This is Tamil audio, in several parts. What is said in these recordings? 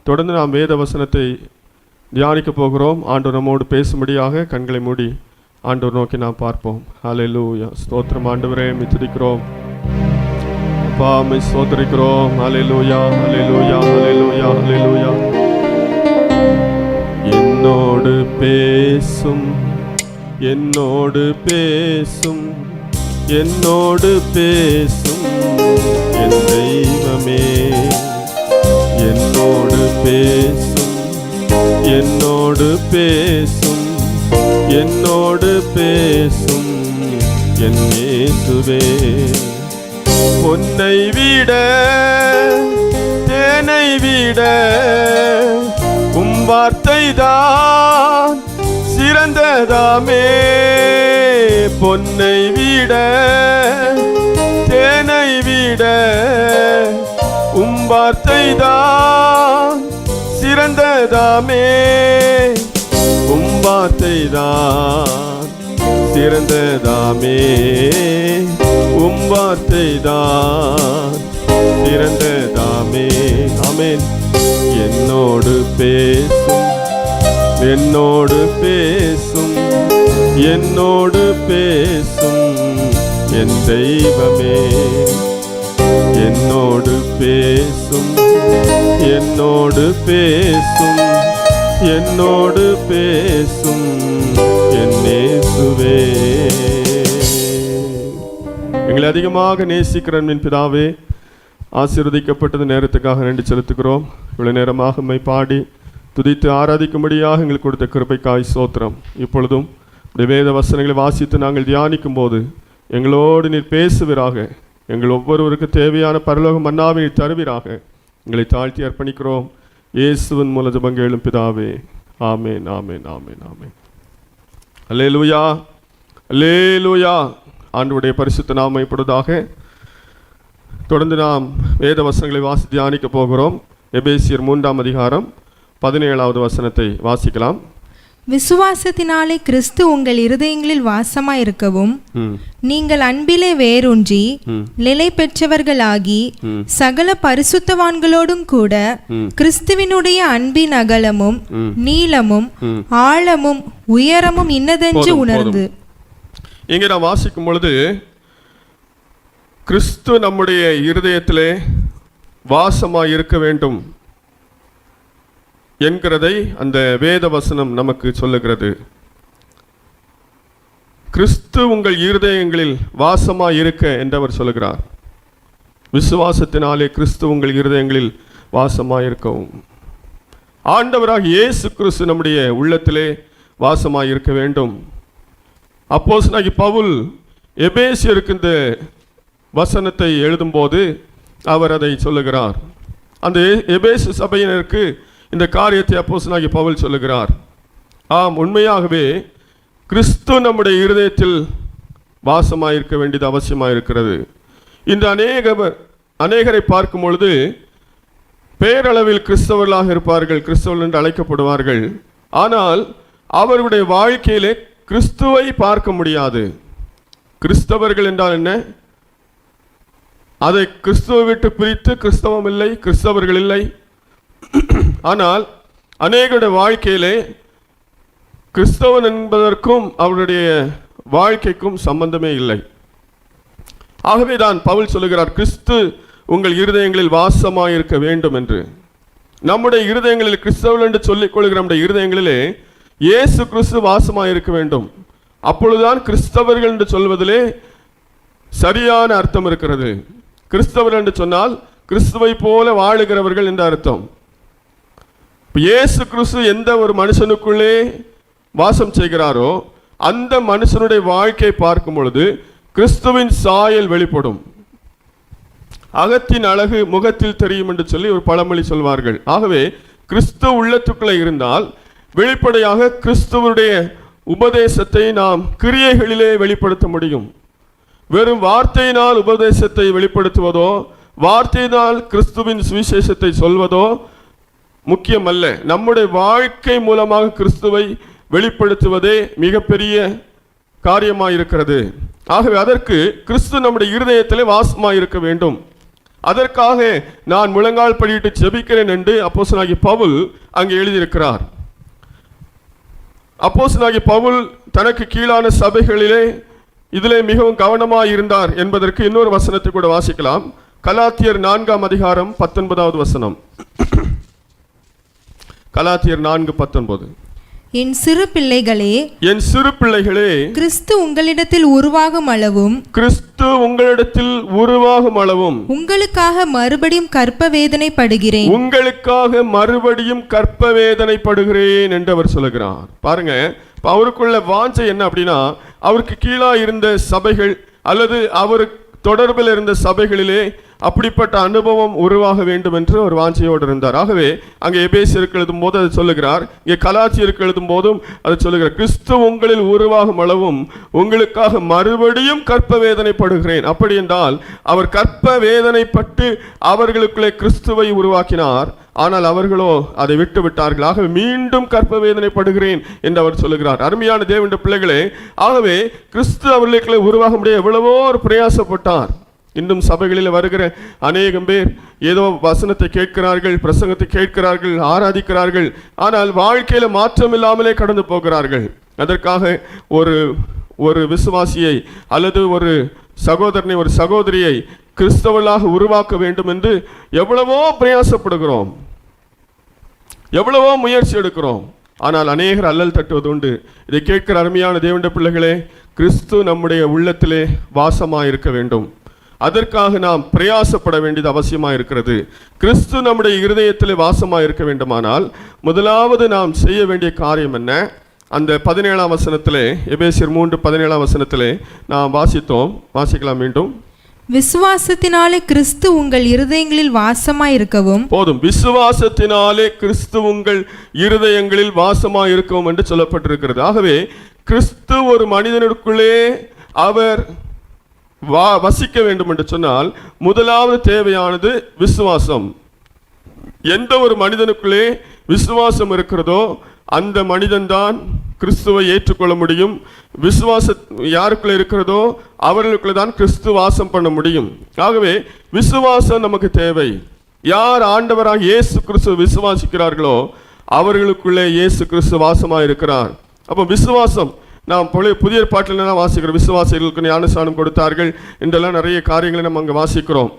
தொடர்ந்து நாம் வேத வசனத்தை தியானிக்க போகிறோம். ஆண்டவர் நம்மோடு பேசும்படியாக கண்களை மூடி ஆண்டவர் நோக்கி நாம் பார்ப்போம். ஹல்லேலூயா. ஸ்தோத்திரம் ஆண்டவரே, துதிக்கிறோம் அப்பா, ஸ்தோத்திரிக்கிறோம். ஹல்லேலூயா, ஹல்லேலூயா, ஹல்லேலூயா, ஹல்லேலூயா. என்னோடு பேசும், என்னோடு பேசும், என்னோடு பேசும் என் தெய்வமே. என்னோடு பேசும், என்னோடு பேசும், என்னோடு பேசும் என் இயேசுவே. பொன்னை விட தேனை விட உம் வார்த்தை தான் சிறந்ததாமே. பொன்னை விட தேனை விட உம் வார்த்தை தான் சிறந்ததாமே. உம் வார்த்தை தான் சிறந்ததாமே. உம் வார்த்தை தான் சிறந்ததாமே. ஆமென். என்னோடு பேசும், என்னோடு பேசும், என்னோடு பேசும் என் தெய்வமே. என்னோடு பேசும், என்னோடு பேசும், என்னோடு பேசும் என் இயேசுவே. எங்களை அதிகமாக நேசிக்கிற என் பிதாவே, ஆசீர்வதிக்கப்பட்டது நேரத்துக்காக நன்றி செலுத்துகிறோம். இவ்வளவு நேரமாக உம்மை பாடி துதித்து ஆராதிக்கும்படியாக எங்களுக்கு கொடுத்த கிருபைக்காய் ஸ்தோத்திரம். இப்பொழுதும் வேத வசனங்களை வாசித்து நாங்கள் தியானிக்கும் போது எங்களோடு நீர் பேசுவீராக. எங்கள் ஒவ்வொருவருக்கு தேவையான பரலோக மன்னாவை நீர் தருவீராக. எங்களை தாழ்த்தி அர்ப்பணிக்கிறோம். இயேசுவின் மூலம் ஜெபம் கேளும் பிதாவே. ஆமென், ஆமென், ஆமென், ஆமென். அல்லேலூயா, அல்லேலூயா. ஆண்டவருடைய பரிசுத்த நாமம் மகிமைப்படுவதாக. தொடர்ந்து நாம் வேத வசனங்களை வாசி தியானிக்க போகிறோம். எபேசியர் 3ஆம் அதிகாரம் 17வது வசனத்தை வாசிக்கலாம். விசுவாசத்தினாலே கிறிஸ்து உங்கள் இருதயங்களில் வாசமாயிருக்கவும் நீங்கள் அன்பிலே வேரூன்றி நிலை பெற்றவர்களாகி சகல பரிசுத்தவான்களோடும் கூட கிறிஸ்துவினுடைய அன்பின் அகலமும் நீளமும் ஆழமும் உயரமும் இன்னதென்று உணர்ந்து. இங்கே நான் வாசிக்கும் பொழுது கிறிஸ்து நம்முடைய இருதயத்திலே வாசமாய் இருக்க வேண்டும் என்கிறதை அந்த வேத வசனம் நமக்கு சொல்லுகிறது. கிறிஸ்து உங்கள் இருதயங்களில் வாசமாய் இருக்க என்றவர் சொல்லுகிறார். விசுவாசத்தினாலே கிறிஸ்து உங்கள் இருதயங்களில் வாசமாய் இருக்கவும். ஆண்டவராக இயேசு கிறிஸ்து நம்முடைய உள்ளத்திலே வாசமாய் இருக்க வேண்டும். அப்போஸ்தலனாகிய பவுல் எபேசியருக்கு இந்த வசனத்தை எழுதும்போது அவர் அதை சொல்லுகிறார். அந்த எபேசு சபையினருக்கு இந்த காரியத்தை அப்போஸ்தலனாகிய பவுல் சொல்லுகிறார். ஆம், உண்மையாகவே கிறிஸ்து நம்முடைய இருதயத்தில் வாசமாயிருக்க வேண்டியது அவசியமாயிருக்கிறது. இந்த அநேகரை பார்க்கும் பொழுது பேரளவில் கிறிஸ்தவர்களாக இருப்பார்கள், கிறிஸ்தவர்கள் என்று அழைக்கப்படுவார்கள். ஆனால் அவர்களுடைய வாழ்க்கையிலே கிறிஸ்துவை பார்க்க முடியாது. கிறிஸ்தவர்கள் என்றால் என்ன? அதை கிறிஸ்துவை விட்டு பிரித்து கிறிஸ்தவம் இல்லை, கிறிஸ்தவர்கள் இல்லை. ஆனால் அநேகருடைய வாழ்க்கையிலே கிறிஸ்தவன் என்பதற்கும் அவருடைய வாழ்க்கைக்கும் சம்பந்தமே இல்லை. ஆகவே தான் பவுல் சொல்லுகிறார், கிறிஸ்து உங்கள் இருதயங்களில் வாசமாயிருக்க வேண்டும் என்று. நம்முடைய இருதயங்களில் கிறிஸ்தவர்கள் என்று சொல்லிக் கொள்கிற நம்முடைய இருதயங்களிலே இயேசு கிறிஸ்து வாசமாயிருக்க வேண்டும். அப்பொழுதுதான் கிறிஸ்தவர்கள் என்று சொல்வதிலே சரியான அர்த்தம் இருக்கிறது. கிறிஸ்தவர்கள் என்று சொன்னால் கிறிஸ்துவை போல வாழுகிறவர்கள் என்ற அர்த்தம். இயேசு கிறிஸ்து எந்த ஒரு மனுஷனுக்குள்ளே வாசம் செய்கிறாரோ அந்த மனுஷனுடைய வாழ்க்கையை பார்க்கும் பொழுது கிறிஸ்துவின் சாயல் வெளிப்படும். அகத்தின் அழகு முகத்தில் தெரியும் என்று சொல்லி ஒரு பழமொழி சொல்வார்கள். ஆகவே கிறிஸ்து உள்ளத்துக்குள்ளே இருந்தால் வெளிப்படையாக கிறிஸ்துவனுடைய உபதேசத்தை நாம் கிரியைகளிலே வெளிப்படுத்த முடியும். வெறும் வார்த்தையினால் உபதேசத்தை வெளிப்படுத்துவதோ வார்த்தையினால் கிறிஸ்துவின் சுவிசேஷத்தை சொல்வதோ முக்கியமல்ல. நம்முடைய வாழ்க்கை மூலமாக கிறிஸ்துவை வெளிப்படுத்துவதே மிகப்பெரிய காரியமாயிருக்கிறது. ஆகவே அதற்கு கிறிஸ்து நம்முடைய இருதயத்திலே வாசமாயிருக்க வேண்டும். அதற்காக நான் முழங்கால் படியிட்டு ஜெபிக்கிறேன் என்று அப்போஸ்தலனாகிய பவுல் அங்கே எழுதியிருக்கிறார். அப்போஸ்தலனாகிய பவுல் தனக்கு கீழான சபைகளிலே இதிலே மிகவும் கவனமாய் இருந்தார் என்பதற்கு இன்னொரு வசனத்தை கூட வாசிக்கலாம். கலாத்தியர் 4ஆம் அதிகாரம் 19வது வசனம். கலாத்தியர் 4:19. என் சிறு பிள்ளைகளே, என் சிறு பிள்ளைகளே, கிறிஸ்து உங்களிடத்தில் உருவாகும் அளவும் உங்களுக்காக மறுபடியும் கற்ப வேதனைப்படுகிறேன் என்று அவர் சொல்லுகிறார். பாருங்க, அவருக்குள்ள வாஞ்சை என்ன அப்படின்னா, அவருக்கு கீழா இருந்த சபைகள் அல்லது அவருக்கு தொடர்பில் இருந்த சபைகளிலே அப்படிப்பட்ட அனுபவம் உருவாக வேண்டும் என்று ஒரு வாஞ்சையோடு இருந்தார். ஆகவே அங்கே எபேசியருக்கு எழுதும் போது அதை சொல்லுகிறார், இங்கே கலாத்தியருக்கு எழுதும் போதும் அதை சொல்லுகிறார். கிறிஸ்து உங்களில் உருவாகும் அளவும் உங்களுக்காக மறுபடியும் கற்ப வேதனைப்படுகிறேன். அப்படி என்றால் அவர் கற்ப வேதனைப்பட்டு அவர்களுக்குள்ளே கிறிஸ்துவை உருவாக்கினார். ஆனால் அவர்களோ அதை விட்டு விட்டார்கள். ஆகவே மீண்டும் கற்ப வேதனைப்படுகிறேன் என்று அவர் சொல்லுகிறார். அருமையான தேவனுடைய பிள்ளைகளே, ஆகவே கிறிஸ்து அவர்களுக்குள்ளே உருவாக முடிய எவ்வளவோ ஒரு பிரயாசப்பட்டார். இன்னும் சபைகளில் வருகிற அநேகம் பேர் ஏதோ வசனத்தை கேட்கிறார்கள், பிரசங்கத்தை கேட்கிறார்கள், ஆராதிக்கிறார்கள், ஆனால் வாழ்க்கையில மாற்றம் இல்லாமலே கடந்து போகிறார்கள். அதற்காக ஒரு விசுவாசியை அல்லது ஒரு சகோதரனை, ஒரு சகோதரியை கிறிஸ்தவர்களாக உருவாக்க வேண்டும் என்று எவ்வளவோ பிரயாசப்படுகிறோம், எவ்வளவோ முயற்சி எடுக்கிறோம். ஆனால் அநேகர் அல்லல் தட்டுவது உண்டு. இதை கேட்கிற அருமையான தேவனுடைய பிள்ளைகளே, கிறிஸ்து நம்முடைய உள்ளத்திலே வாசமாக இருக்க வேண்டும். அதற்காக நாம் பிரயாசப்பட வேண்டியது அவசியமாக இருக்கிறது. கிறிஸ்து நம்முடைய இருதயத்திலே வாசமாக இருக்க வேண்டுமானால் முதலாவது நாம் செய்ய வேண்டிய காரியம் என்ன? அந்த 17ஆம் வசனத்திலே, எபேசியர் 3:17ஆம் வசனத்திலே நாம் வாசித்தோம். வாசிக்கலாம் மீண்டும். விசுவாசத்தினாலே கிறிஸ்து உங்கள் இருதயங்களில் வாசமாய் இருக்கவும். போதும். விசுவாசத்தினாலே கிறிஸ்து உங்கள் இருதயங்களில் வாசமாய் இருக்கவும் என்று சொல்லப்பட்டிருக்கிறது. ஆகவே கிறிஸ்து ஒரு மனிதனுக்குள்ளே அவர் வசிக்க வேண்டும் என்று சொன்னால் முதலாவது தேவையானது விசுவாசம். எந்த ஒரு மனிதனுக்குள்ளே விசுவாசம் இருக்கிறதோ அந்த மனிதன்தான் கிறிஸ்துவை ஏற்றுக்கொள்ள முடியும். விசுவாசம் யாருக்குள்ள இருக்கிறதோ அவர்களுக்குள்ள தான் கிறிஸ்து வாசம் பண்ண முடியும். ஆகவே விசுவாசம் நமக்கு தேவை. யார் ஆண்டவராக இயேசு கிறிஸ்து விசுவாசிக்கிறார்களோ அவர்களுக்குள்ளே இயேசு கிறிஸ்து வாசமாக இருக்கிறார். அப்போ விசுவாசம் நாம் புதிய பாட்டில் தான் வாசிக்கிறோம். விசுவாசிகளுக்கு ஞானஸ்நானம் கொடுத்தார்கள் என்றெல்லாம் நிறைய காரியங்களை நம்ம அங்கே வாசிக்கிறோம்.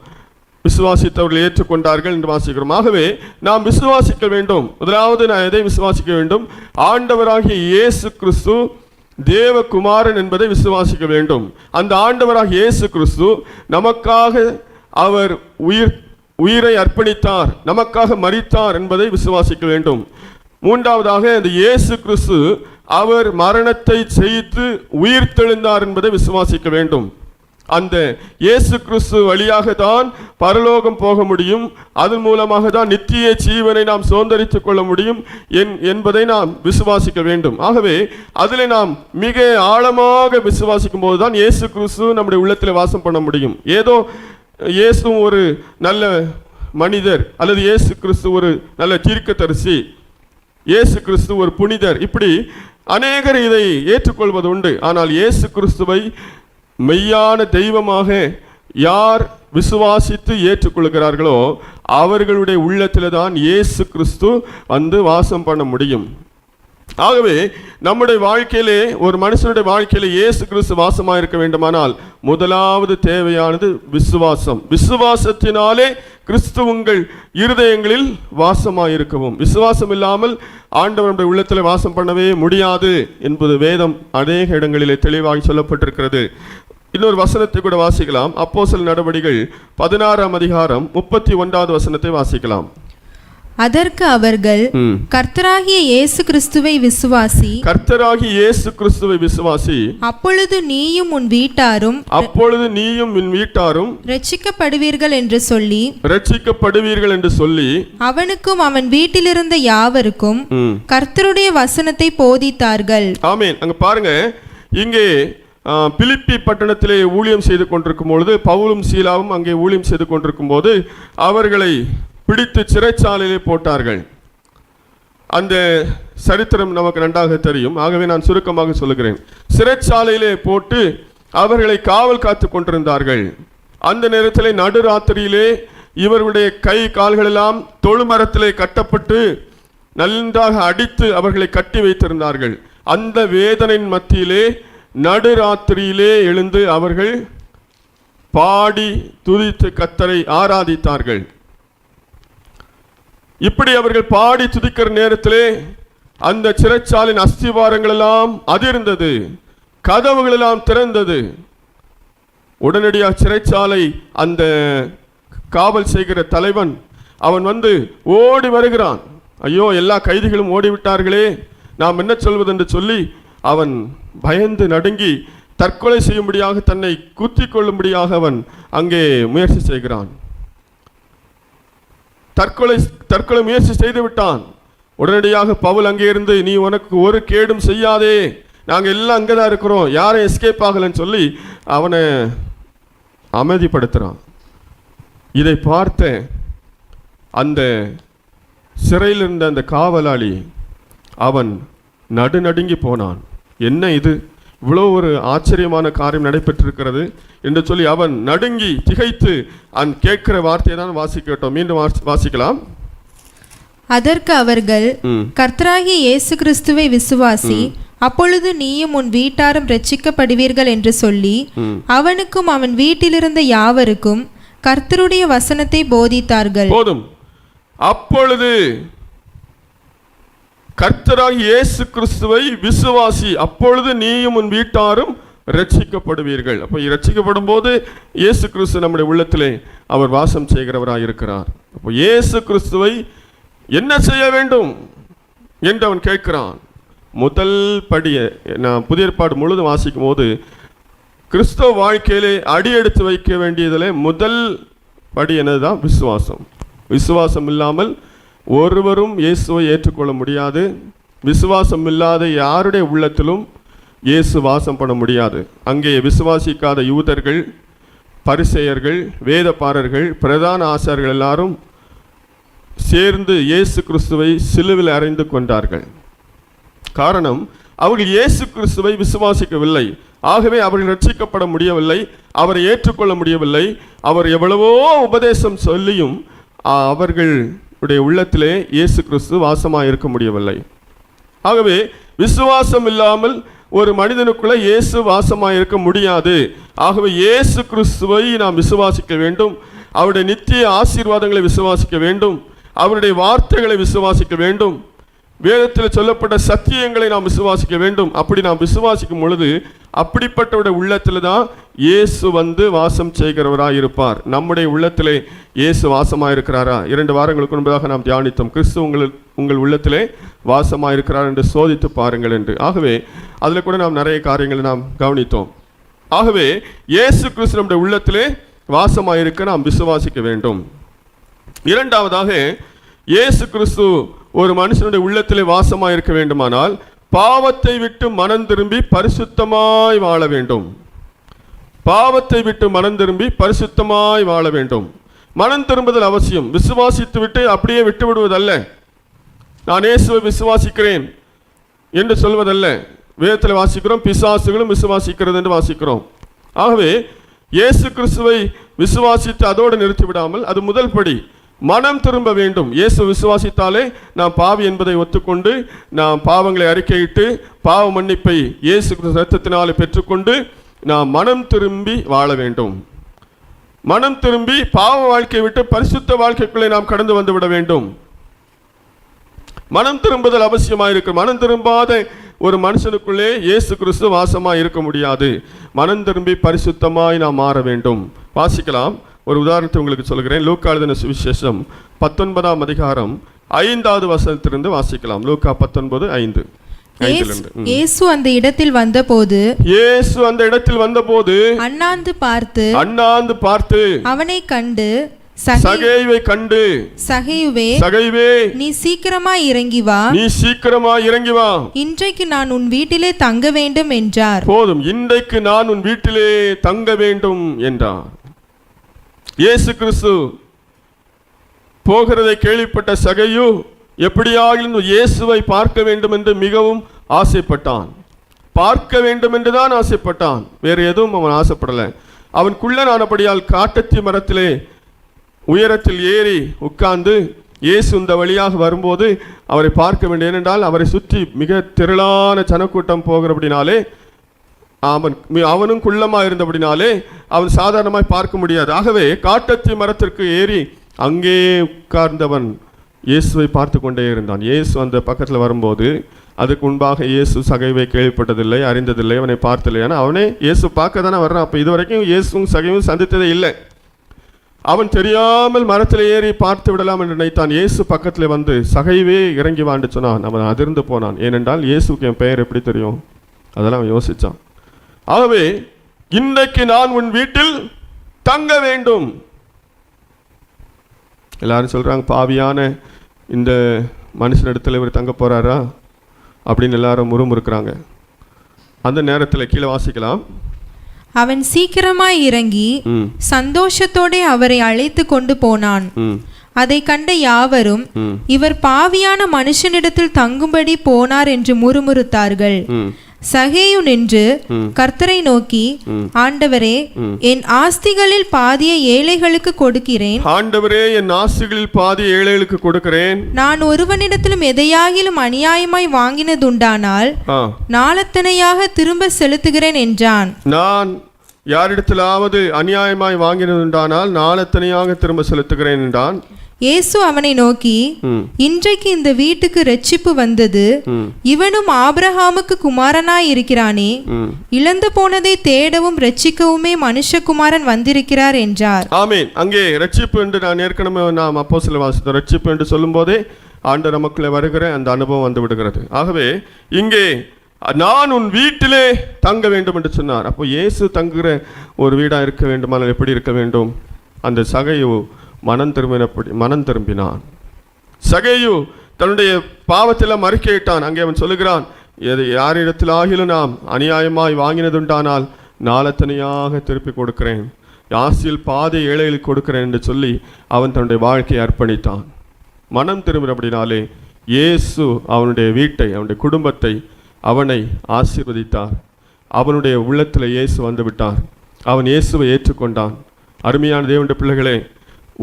விசுவாசித்தவர்கள் ஏற்றுக்கொண்டார்கள் என்று வாசிக்கிறோம். ஆகவே நாம் விசுவாசிக்க வேண்டும். முதலாவது நான் எதை விசுவாசிக்க வேண்டும்? ஆண்டவராகிய இயேசு கிறிஸ்து தேவகுமாரன் என்பதை விசுவாசிக்க வேண்டும். அந்த ஆண்டவராகிய இயேசு கிறிஸ்து நமக்காக அவர் உயிரை அர்ப்பணித்தார், நமக்காக மரித்தார் என்பதை விசுவாசிக்க வேண்டும். மூன்றாவதாக இந்த இயேசு கிறிஸ்து அவர் மரணத்தை ஜெயித்து உயிர் தெழுந்தார் என்பதை விசுவாசிக்க வேண்டும். அந்த இயேசு கிறிஸ்து வழியாக தான் பரலோகம் போக முடியும், அதன் மூலமாக தான் நித்திய ஜீவனை நாம் சுதந்தரித்துக் கொள்ள முடியும் என்பதை நாம் விசுவாசிக்க வேண்டும். ஆகவே அதில் நாம் மிக ஆழமாக விசுவாசிக்கும் போது தான் இயேசு கிறிஸ்து நம்முடைய உள்ளத்தில் வாசம் பண்ண முடியும். ஏதோ இயேசு ஒரு நல்ல மனிதர் அல்லது இயேசு கிறிஸ்து ஒரு நல்ல தீர்க்கதரிசி, இயேசு கிறிஸ்து ஒரு புனிதர், இப்படி அநேகர் இதை ஏற்றுக்கொள்வது உண்டு. ஆனால் இயேசு கிறிஸ்துவை மெய்யான தெய்வமாக யார் விசுவாசித்து ஏற்றுக்கொள்கிறார்களோ அவர்களுடைய உள்ளத்தில் தான் இயேசு கிறிஸ்து வந்து வாசம் பண்ண முடியும். ஆகவே நம்முடைய வாழ்க்கையிலே, ஒரு மனுஷனுடைய வாழ்க்கையிலே இயேசு கிறிஸ்து வாசமாக இருக்க வேண்டுமானால் முதலாவது தேவையானது விசுவாசம். விசுவாசத்தினாலே கிறிஸ்து உங்கள் இருதயங்களில் வாசமாக இருக்கவும். விசுவாசம் இல்லாமல் ஆண்டவருடைய உள்ளத்தில் வாசம் பண்ணவே முடியாது என்பது வேதம் அநேக இடங்களிலே தெளிவாக சொல்லப்பட்டிருக்கிறது. இன்னொரு வசனத்தை கூட வாசிக்கலாம். அப்போஸ்தலர் நடவடிக்கைகள் 16ஆம் அதிகாரம் 31வது வசனத்தை வாசிக்கலாம். அதற்கு அவர்கள், கர்த்தராகிய இயேசு கிறிஸ்துவை விசுவாசி, கர்த்தராகிய இயேசு கிறிஸ்துவை விசுவாசி, அப்பொழுது நீயும் உன் வீட்டாரும் ரட்சிக்கப்படுவீர்கள் என்று சொல்லி அவனுக்கும் அவன் வீட்டிலிருந்த யாவருக்கும் கர்த்தருடைய வசனத்தை போதித்தார்கள். ஆமென். அங்க பாருங்க, இங்கே பிலிப்பி பட்டணத்திலே ஊழியம் செய்து கொண்டிருக்கும் பொழுது பவுலும் சீலாவும் அங்கே ஊழியம் செய்து கொண்டிருக்கும் போது அவர்களை பிடித்து சிறைச்சாலையிலே போட்டார்கள். அந்த சரித்திரம் நமக்கு நன்றாக தெரியும். ஆகவே நான் சுருக்கமாக சொல்லுகிறேன். சிறைச்சாலையிலே போட்டு அவர்களை காவல் காத்து கொண்டிருந்தார்கள். அந்த நேரத்தில் நடுராத்திரியிலே இவர்களுடைய கை கால்களெல்லாம் தொழுமரத்திலே கட்டப்பட்டு நன்றாக அடித்து அவர்களை கட்டி வைத்திருந்தார்கள். அந்த வேதனையின் மத்தியிலே நடுராத்திரியிலே எழுந்து அவர்கள் பாடி துதித்து கர்த்தரை ஆராதித்தார்கள். இப்படி அவர்கள் பாடி துதிக்கிற நேரத்திலே அந்த சிறைச்சாலின் அஸ்திவாரங்கள் எல்லாம் அதிர்ந்தது, கதவுகள் எல்லாம் திறந்தது. உடனடியாக சிறைச்சாலை அந்த காவல் செய்கிற தலைவன் அவன் வந்து ஓடி வருகிறான். ஐயோ, எல்லா கைதிகளும் ஓடிவிட்டார்களே, நாம் என்ன சொல்வது என்று சொல்லி அவன் பயந்து நடுங்கி தற்கொலை செய்யும்படியாக, தன்னை குத்தி கொள்ளும்படியாக அவன் அங்கே முயற்சி செய்கிறான். தற்கொலை முயற்சி செய்து விட்டான். உடனடியாக பவுல் அங்கே இருந்து, நீ உனக்கு ஒரு கேடும் செய்யாதே, நாங்கள் எல்லாம் அங்கே தான் இருக்கிறோம், யாரும் எஸ்கேப் ஆகலன்னு சொல்லி அவனை அமைதிப்படுத்துகிறான். இதை பார்த்த அந்த சிறையில் இருந்த அந்த காவலாளி அவன் நடுநடுங்கி போனான். என்ன இது, இவ்வளோ ஒரு ஆச்சரியமான காரியம் நடைபெற்றிருக்கிறது என்று சொல்லி அவன் நடுங்கி திகைத்து கேட்கிற வார்த்தையை தான் வாசிக்கட்டும். மீண்டும் வாசிக்கலாம். அதற்கு அவர்கள், கர்த்தராகிய இயேசு கிறிஸ்துவை விசுவாசி, அப்பொழுது நீயும் உன் வீட்டாரும் இரட்சிக்கப்படுவீர்கள் என்று சொல்லி அவனுக்கும் அவன் வீட்டிலிருந்த யாவருக்கும் கர்த்தருடைய வசனத்தை போதித்தார்கள். போதும். அப்பொழுது கர்த்தராகிய இயேசு கிறிஸ்துவை விசுவாசி, அப்பொழுது நீயும் உன் வீட்டாரும் ரட்சிக்கப்படுவீர்கள். அப்போ ரட்சிக்கப்படும் போது இயேசு கிறிஸ்து நம்முடைய உள்ளத்திலே அவர் வாசம் செய்கிறவராக இருக்கிறார். அப்போ இயேசு கிறிஸ்துவை என்ன செய்ய வேண்டும் என்று அவன் கேட்கிறான். முதல் படியை நான் புதிய ஏற்பாடு முழுதும் வாசிக்கும் போது கிறிஸ்தவ வாழ்க்கையிலே அடி எடுத்து வைக்க வேண்டியதில் முதல் படி என்னதுதான்? விசுவாசம். விசுவாசம் இல்லாமல் ஒருவரும் இயேசுவை ஏற்றுக்கொள்ள முடியாது. விசுவாசம் இல்லாத யாருடைய உள்ளத்திலும் இயேசு வாசம் பண்ண முடியாது. அங்கே விசுவாசிக்காத யூதர்கள், பரிசேயர்கள், வேதபாரர்கள், பிரதான ஆசாரியர்கள் எல்லாரும் சேர்ந்து இயேசு கிறிஸ்துவை சிலுவில் அறைந்து கொண்டார்கள். காரணம், அவர்கள் இயேசு கிறிஸ்துவை விசுவாசிக்கவில்லை. ஆகவே அவர்கள் ரட்சிக்கப்பட முடியவில்லை, அவரை ஏற்றுக்கொள்ள முடியவில்லை. அவர் எவ்வளவோ உபதேசம் சொல்லியும் அவர்களுடைய உள்ளத்திலே இயேசு கிறிஸ்து வாசமாக இருக்க முடியவில்லை. ஆகவே விசுவாசம் இல்லாமல் ஒரு மனிதனுக்குள்ள இயேசு வாசமாக இருக்க முடியாது. ஆகவே இயேசு கிறிஸ்துவை நாம் விசுவாசிக்க வேண்டும். அவருடைய நித்திய ஆசீர்வாதங்களை விசுவாசிக்க வேண்டும். அவருடைய வார்த்தைகளை விசுவாசிக்க வேண்டும். வேதத்தில் சொல்லப்பட்ட சத்தியங்களை நாம் விசுவாசிக்க வேண்டும். அப்படி நாம் விசுவாசிக்கும் பொழுது அப்படிப்பட்டவருடைய உள்ளத்தில் தான் இயேசு வந்து வாசம் செய்கிறவராக இருப்பார். நம்முடைய உள்ளத்திலே இயேசு வாசமாக இருக்கிறாரா? 2 வாரங்களுக்கு முன்பதாக நாம் தியானித்தோம், கிறிஸ்து உங்கள் உள்ளத்திலே வாசமாக இருக்கிறார் என்று சோதித்து பாருங்கள் என்று. ஆகவே அதில் கூட நாம் நிறைய காரியங்களை நாம் கவனித்தோம். ஆகவே இயேசு கிறிஸ்து நம்முடைய உள்ளத்திலே வாசமாக இருக்க நாம் விசுவாசிக்க வேண்டும். இரண்டாவதாக, இயேசு கிறிஸ்து ஒரு மனுஷனுடைய உள்ளத்திலே வாசமாக இருக்க வேண்டுமானால் பாவத்தை விட்டு மனம் திரும்பி பரிசுத்தமாய் வாழ வேண்டும். பாவத்தை விட்டு மனம் திரும்பி பரிசுத்தமாய் வாழ வேண்டும். மனம் திரும்புதல் அவசியம். விசுவாசித்து விட்டு அப்படியே விட்டு விடுவதல்ல. நான் இயேசுவை விசுவாசிக்கிறேன் என்று சொல்வதல்ல. வேதத்தில் வாசிக்கிறோம், பிசாசுகளும் விசுவாசிக்கிறது என்று வாசிக்கிறோம். ஆகவே இயேசு கிறிஸ்துவை விசுவாசித்து அதோடு நிறுத்திவிடாமல், அது முதல் படி, மனம் திரும்ப வேண்டும். இயேசு விசுவாசித்தாலே நாம் பாவி என்பதை ஒத்துக்கொண்டு நாம் பாவங்களை அறிக்கையிட்டு பாவ மன்னிப்பை இயேசு கிறிஸ்து இரத்தத்தினாலே பெற்றுக்கொண்டு நாம் மனம் திரும்பி வாழ வேண்டும். மனம் திரும்பி பாவ வாழ்க்கையை விட்டு பரிசுத்த வாழ்க்கைக்குள்ளே நாம் கடந்து வந்து விட வேண்டும். மனம் திரும்புதல் அவசியமாக இருக்கு. மனம் திரும்பாத ஒரு மனுஷனுக்குள்ளே இயேசு கிறிஸ்து வாசமாக இருக்க முடியாது. மனம் திரும்பி பரிசுத்தமாய் நாம் மாற வேண்டும். வாசிக்கலாம். ஒரு உதாரணத்தை உங்களுக்கு சொல்கிறேன். லூக்கா எழுதின சுவிசேஷம் 19ஆம் அதிகாரம் 5வது வசனத்திலிருந்து வாசிக்கலாம். லூக்கா 19:5. இயேசு அந்த இடத்தில் வந்தபோது அண்ணாந்து பார்த்து அவனை கண்டு சகேயுவை கண்டு, சகேயுவே, நீ சீக்கிரமாய் இறங்கி வா, இன்றைக்கு நான் உன் வீட்டிலே தங்க வேண்டும் என்றார். போதும், இன்றைக்கு நான் உன் வீட்டிலே தங்க வேண்டும் என்றார். இயேசு கிறிஸ்து போகிறதை கேள்விப்பட்ட சகேயு எப்படியாகிலும் இயேசுவை பார்க்க வேண்டும் என்று மிகவும் ஆசைப்பட்டான். பார்க்க வேண்டும் என்றுதான் ஆசைப்பட்டான், வேறு எதுவும் அவன் ஆசைப்படலை. அவன் குள்ளனானபடியால் காட்டத்தி மரத்திலே உயரத்தில் ஏறி உட்கார்ந்து இயேசு இந்த வழியாக வரும்போது அவரை பார்க்க வேண்டும். ஏனென்றால் அவரை சுற்றி மிக திரளான ஜனக்கூட்டம் போகிறபடினாலே, அவனும் குள்ளமாக இருந்தபடினாலே அவன் சாதாரணமாய் பார்க்க முடியாது. ஆகவே காட்டத்தி மரத்திற்கு ஏறி அங்கே உட்கார்ந்தவன் இயேசுவை பார்த்து கொண்டே இருந்தான். இயேசு அந்த பக்கத்தில் வரும்போது அதுக்கு முன்பாக இயேசு சகைவை கேள்விப்பட்டதில்லை, அறிந்ததில்லை, அவனை பார்த்ததில்லை. ஆனால் அவனே இயேசு பார்க்க தானே வர்றான். அப்போ இதுவரைக்கும் இயேசுவும் சகைவும் சந்தித்ததே இல்லை. அவன் தெரியாமல் மரத்தில் ஏறி பார்த்து விடலாம் என்று நினைத்தான். இயேசு பக்கத்தில் வந்து சகைவே இறங்கி வாண்டு சொன்னான். அவன் அதிர்ந்து போனான். ஏனென்றால் இயேசுக்கு என் பெயர் எப்படி தெரியும்? அதெல்லாம் அவன் யோசித்தான். ஆகவே இன்றைக்கு நான் உன் வீட்டில் தங்க வேண்டும். எல்லாரும் சொல்றாங்க, பாவியான இந்த மனுஷனிடத்தில் இவர் தங்க போறாரா அப்படின்னு எல்லாரும் முறுமுறுக்கிறாங்க. அந்த நேரத்தில் கீழே வாசிக்கலாம். அவன் சீக்கிரமாய் இறங்கி சந்தோஷத்தோட அவரை அழைத்து கொண்டு போனான். அதை கண்ட யாவரும் இவர் பாவியான மனுஷனிடத்தில் தங்கும்படி போனார் என்று முறுமுறுத்தார்கள். சகேயு நின்று கர்த்தரை நோக்கி, ஆண்டவரே, என் ஆஸ்திகளில் பாதியை ஏழைகளுக்கு கொடுக்கிறேன். ஆண்டவரே, என் ஆஸ்திகளில் பாதியை ஏழைகளுக்கு கொடுக்கிறேன். நான் ஒருவனிடத்திலும் எதையாகிலும் அநியாயமாய் வாங்கினதுண்டானால் நாளத்தனையாக திரும்ப செலுத்துகிறேன் என்றான். நான் யாரிடத்திலாவது அநியாயமாய் வாங்கினதுண்டானால் நாளத்தனையாக திரும்ப செலுத்துகிறேன் என்றான். இயேசு அவனை நோக்கி, இன்றைக்கு இந்த வீட்டுக்கு இரட்சிப்பு வந்தது, இவனும் ஆபிரகாமுக்கு குமாரனாய் இருக்கிறானே. இழந்து போனதை தேடவும் இரட்சிக்கவுமே மனுஷகுமாரன் வந்திருக்கிறார் என்றார். ஆமென். அங்கே இரட்சிப்பு என்று நான் ஏற்கனவே நாம் அப்போஸ்தலர் வாசித்தோம். இரட்சிப்பு என்று சொல்லும் போதே ஆண்டவர் நமக்குள்ளே வருகிற அந்த அனுபவம் வந்து விடுகிறது. ஆகவே இங்கே நான் உன் வீட்டிலே தங்க வேண்டும் என்று சொன்னார். அப்போ இயேசு தங்குகிற ஒரு வீடாக இருக்க வேண்டுமானால் எப்படி இருக்க வேண்டும்? அந்த சகையு மனம் திரும்பினான். சகையு தன்னுடைய பாவத்தில் மறுக்கையிட்டான். அங்கே அவன் சொல்லுகிறான், யாரிடத்தில் ஆகிலும் நாம் அநியாயமாய் வாங்கினதுண்டானால் நாளத்தனையாக திருப்பி கொடுக்கிறேன், ஆசியில் பாதை ஏழைகளுக்கு கொடுக்கிறேன் என்று சொல்லி அவன் தன்னுடைய வாழ்க்கையை அர்ப்பணித்தான். மனம் திரும்பினபடினாலே இயேசு அவனுடைய வீட்டை, அவனுடைய குடும்பத்தை, அவனை ஆசீர்வதித்தார். அவனுடைய உள்ளத்தில் இயேசு வந்து விட்டார். அவன் இயேசுவை ஏற்றுக்கொண்டான். அருமையான தேவனுடைய பிள்ளைகளே,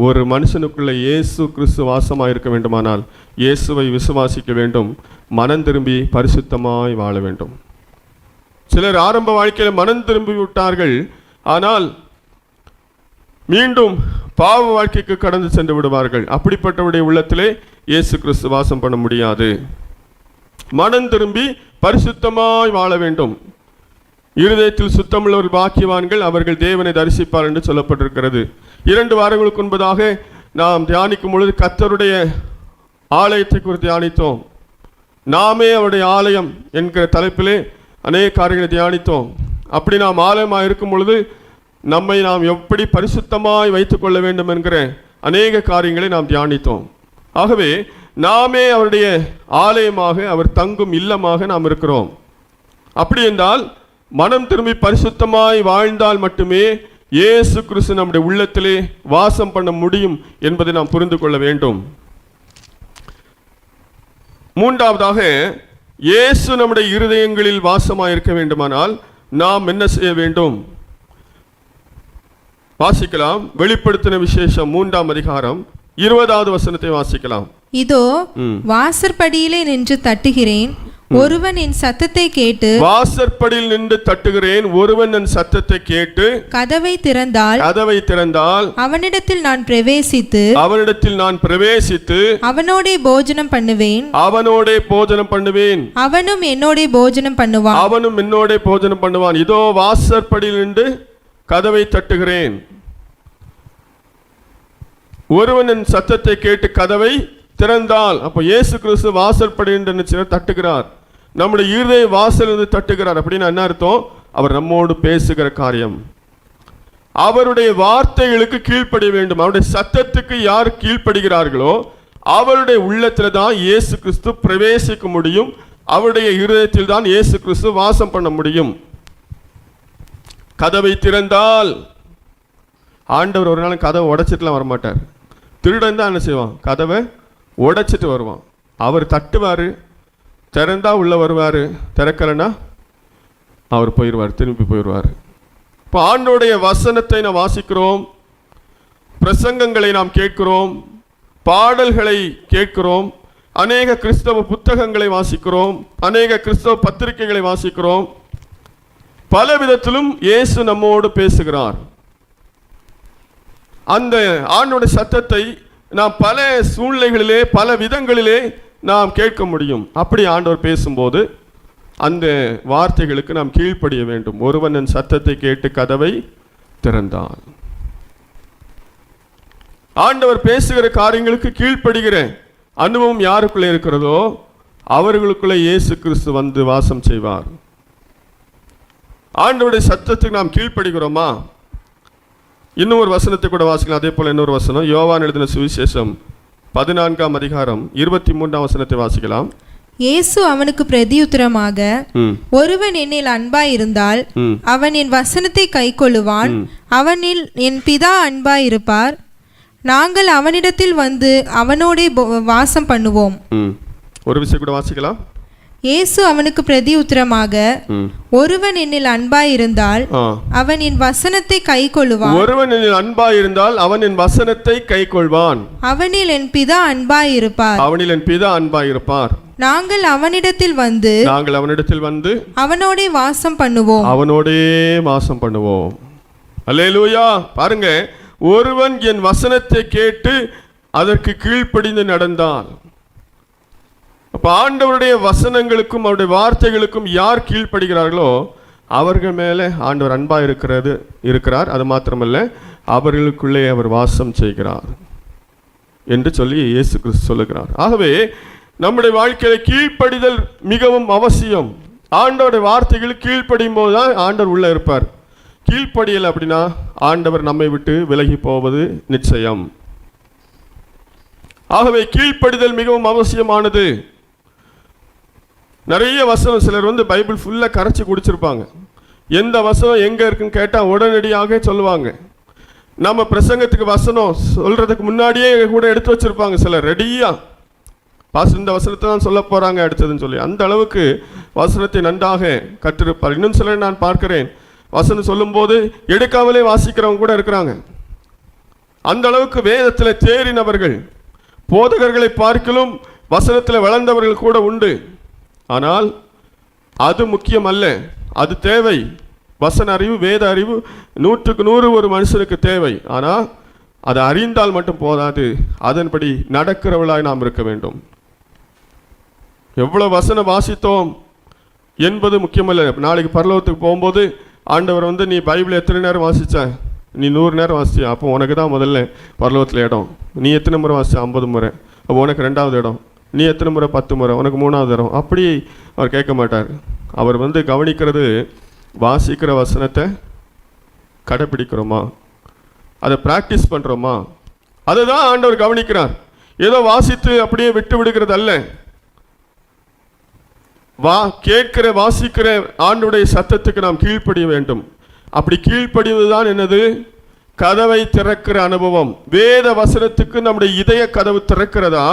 ஒரு மனுஷனுக்குள்ள இயேசு கிறிஸ்து வாசமாக இருக்க வேண்டுமானால் இயேசுவை விசுவாசிக்க வேண்டும், மனம் திரும்பி பரிசுத்தமாய் வாழ வேண்டும். சிலர் ஆரம்ப வாழ்க்கையில் மனம் திரும்பி விட்டார்கள், ஆனால் மீண்டும் பாவ வாழ்க்கைக்கு கடந்து சென்று விடுவார்கள். அப்படிப்பட்டவருடைய உள்ளத்திலே இயேசு கிறிஸ்து வாசம் பண்ண முடியாது. மனம் திரும்பி பரிசுத்தமாய் வாழ வேண்டும். இருதயத்தில் சுத்தமுள்ளவர் பாக்கியவான்கள், அவர்கள் தேவனை தரிசிப்பார் என்று சொல்லப்பட்டிருக்கிறது. 2 வாரங்களுக்கு முன்பதாக நாம் தியானிக்கும் பொழுது கர்த்தருடைய ஆலயத்தை குறித்து தியானித்தோம். நாமே அவருடைய ஆலயம் என்கிற தலைப்பிலே அநேக காரியங்களை தியானித்தோம். அப்படி நாம் ஆலயமாக இருக்கும் பொழுது நம்மை நாம் எப்படி பரிசுத்தமாய் வைத்துக் கொள்ள வேண்டும் என்கிற அநேக காரியங்களை நாம் தியானித்தோம். ஆகவே நாமே அவருடைய ஆலயமாக, அவர் தங்கும் இல்லமாக நாம் இருக்கிறோம். அப்படி என்றால் மனம் திரும்பி பரிசுத்தமாய் வாழ்ந்தால் மட்டுமே இயேசு கிறிஸ்து நம்முடைய உள்ளத்திலே வாசம் பண்ண முடியும் என்பதை நாம் புரிந்து கொள்ள வேண்டும். மூன்றாவதாக, இயேசு நம்முடைய இருதயங்களில் வாசமாக இருக்க வேண்டுமானால் நாம் என்ன செய்ய வேண்டும்? வாசிக்கலாம். வெளிப்படுத்தின விசேஷம் 3ஆம் அதிகாரம் 20வது வசனத்தை வாசிக்கலாம். இதோ வாசற்படியிலே நின்று தட்டுகிறேன், ஒருவன் என் சத்தத்தை கேட்டு, வாசற்படியில் நின்று தட்டுகிறேன், ஒருவன் என் சத்தத்தை கேட்டு கதவை திறந்தால் அவனிடத்தில் நான் பிரவேசித்து அவனோடே போஜனம் பண்ணுவேன், அவனும் என்னோடே போஜனம் பண்ணுவான். இதோ வாசற்படியில் நின்று கதவை தட்டுகிறேன், ஒருவன் என் சத்தத்தை கேட்டு கதவை திறந்தால். அப்போ இயேசு கிறிஸ்து வாசற்படி என்று தட்டுகிறார், நம்முடைய இருதய வாசலிருந்து தட்டுகிறார். அப்படின்னு என்ன அர்த்தம்? அவர் நம்மோடு பேசுகிற காரியம். அவருடைய வார்த்தைகளுக்கு கீழ்ப்படிய வேண்டும். அவருடைய சத்தத்துக்கு யார் கீழ்ப்படுகிறார்களோ அவருடைய உள்ளத்தில் தான் இயேசு கிறிஸ்து பிரவேசிக்க முடியும். அவருடைய இருதயத்தில் தான் இயேசு கிறிஸ்து வாசம் பண்ண முடியும். கதவை திறந்தால், ஆண்டவர் ஒரு நாள் கதவை உடைச்சிட்டுலாம் வரமாட்டார். திருடன் தான் என்ன செய்வான்? கதவை உடைச்சிட்டு வருவான். அவர் தட்டுவார், திறந்தா உள்ள வருவார், திறக்கலைன்னா அவர் போயிடுவார், திரும்பி போயிடுவார். இப்போ ஆண்டோடைய வசனத்தை நாம் வாசிக்கிறோம், பிரசங்கங்களை நாம் கேட்கிறோம், பாடல்களை கேட்கிறோம், அநேக கிறிஸ்தவ புத்தகங்களை வாசிக்கிறோம், அநேக கிறிஸ்தவ பத்திரிகைகளை வாசிக்கிறோம். பல விதத்திலும் இயேசு நம்மோடு பேசுகிறார். அந்த ஆண்டவருடைய சத்தத்தை நாம் பல சூழ்நிலைகளிலே பல விதங்களிலே நாம் கேட்க முடியும். அப்படி ஆண்டவர் பேசும்போது அந்த வார்த்தைகளுக்கு நாம் கீழ்ப்படிய வேண்டும். ஒருவன் என் சத்தத்தை கேட்டு கதவை திறந்தான். ஆண்டவர் பேசுகிற காரியங்களுக்கு கீழ்ப்படுகிற அனுபவம் யாருக்குள்ளே இருக்கிறதோ அவர்களுக்குள்ளே இயேசு கிறிஸ்து வந்து வாசம் செய்வார். ஆண்டவருடைய சத்தத்துக்கு நாம் கீழ்ப்படுகிறோமா? இன்னும் ஒரு வசனத்தை கூட வாசிக்கலாம். அதே போல இன்னொரு வசனம், யோவான் எழுதின சுவிசேஷம் 14ஆம் அதிகாரம் 23ஆம் வசனத்தை வாசிக்கலாம். இயேசு அவனுக்கு பிரதியுத்தரமாக, ஒருவன் என்னில் அன்பாயிருந்தால் அவன் என் வசனத்தை கைக்கொள்ளுவான், அவனில் என் பிதா அன்பாயிருப்பார், நாங்கள் அவனிடத்தில் வந்து அவனோடே வாசம் பண்ணுவோம். ஒரு விஷயம் கூட வாசிக்கலாம். இயேசு அவனுக்கு பிரதியுத்தரமாக, ஒருவன் என்னில் அன்பாயிருந்தால் அவன் என் வசனத்தை கைக்கொள்ளுவான், ஒருவன் என்னில் அன்பாயிருந்தால் அவன் என் வசனத்தை கைக்கொள்வான், அவனில் என் பிதா அன்பாயிருப்பார், அவனில் என் பிதா அன்பாயிருப்பார், நாங்கள் அவனிடத்தில் வந்து அவனோடே வாசம் பண்ணுவோம், அவனோடே வாசம் பண்ணுவோம். அல்லேலூயா. பாருங்க, ஒருவன் என் வசனத்தை கேட்டு அதற்கு கீழ்ப்படிந்து நடந்தால், அப்ப ஆண்டவருடைய வசனங்களுக்கும் அவருடைய வார்த்தைகளுக்கும் யார் கீழ்ப்படுகிறார்களோ அவர்கள் மேலே ஆண்டவர் அன்பா இருக்கிறார். அது மாத்திரமல்ல, அவர்களுக்குள்ளே அவர் வாசம் செய்கிறார் என்று சொல்லி இயேசு கிறிஸ்து சொல்லுகிறார். ஆகவே நம்முடைய வாழ்க்கையில கீழ்ப்படிதல் மிகவும் அவசியம். ஆண்டவருடைய வார்த்தைகள் கீழ்ப்படியும் போது தான் ஆண்டவர் உள்ள இருப்பார். கீழ்ப்படியல் அப்படின்னா ஆண்டவர் நம்மை விட்டு விலகி போவது நிச்சயம். ஆகவே கீழ்ப்படிதல் மிகவும் அவசியமானது. நிறைய வசனம், சிலர் பைபிள் ஃபுல்லாக கரைச்சி குடிச்சிருப்பாங்க. எந்த வசனம் எங்கே இருக்குன்னு கேட்டால் உடனடியாக சொல்லுவாங்க. நம்ம பிரசங்கத்துக்கு வசனம் சொல்கிறதுக்கு முன்னாடியே கூட எடுத்து வச்சுருப்பாங்க சிலர் ரெடியாக. பாஸ் இந்த வசனத்தை தான் சொல்ல போகிறாங்க அடுத்ததுன்னு சொல்லி அந்த அளவுக்கு வசனத்தை நன்றாக கற்றிருப்பார். இன்னும் சிலர் நான் பார்க்கிறேன், வசனம் சொல்லும்போது எடுக்காமலே வாசிக்கிறவங்க கூட இருக்கிறாங்க. அந்த அளவுக்கு வேதத்தில் தேறினவர்கள், போதகர்களை பார்க்கலும் வசனத்தில் வளர்ந்தவர்கள் கூட உண்டு. ஆனால் அது முக்கியம் அல்ல, அது தேவை. வசன அறிவு, வேத அறிவு 100க்கு 100 ஒரு மனுஷனுக்கு தேவை. ஆனால் அதை அறிந்தால் மட்டும் போதாது, அதன்படி நடக்கிறவளாய் நாம் இருக்க வேண்டும். எவ்வளவு வசனம் வாசித்தோம் என்பது முக்கியமல்ல. நாளைக்கு பரலோகத்துக்கு போகும்போது ஆண்டவர் நீ பைபிள் எத்தனை நேரம் வாசிச்ச? நீ 100 நேரம் வாசிச்சியா? அப்போ உனக்கு தான் முதல்ல பரலோகத்தில் இடம். நீ எத்தனை முறை வாசிச்ச? 50 முறை. அப்போ உனக்கு 2வது இடம். நீ எத்தனை முறை? 10 முறை. உனக்கு 3வது இடம். அப்படி அவர் கேட்க மாட்டார். அவர் கவனிக்கிறது, வாசிக்கிற வசனத்தை கடைப்பிடிக்கிறோமா, அதை பிராக்டிஸ் பண்ணுறோமா, அதை தான் ஆண்டவர் கவனிக்கிறார். ஏதோ வாசித்து அப்படியே விட்டு விடுகிறது அல்ல. கேட்கிற வாசிக்கிற ஆண்டவருடைய சத்தத்துக்கு நாம் கீழ்ப்படிய வேண்டும். அப்படி கீழ்ப்படிவதுதான் என்னது? கதவை திறக்கிற அனுபவம். வேத வசனத்துக்கு நம்முடைய இதய கதவு திறக்கிறதா,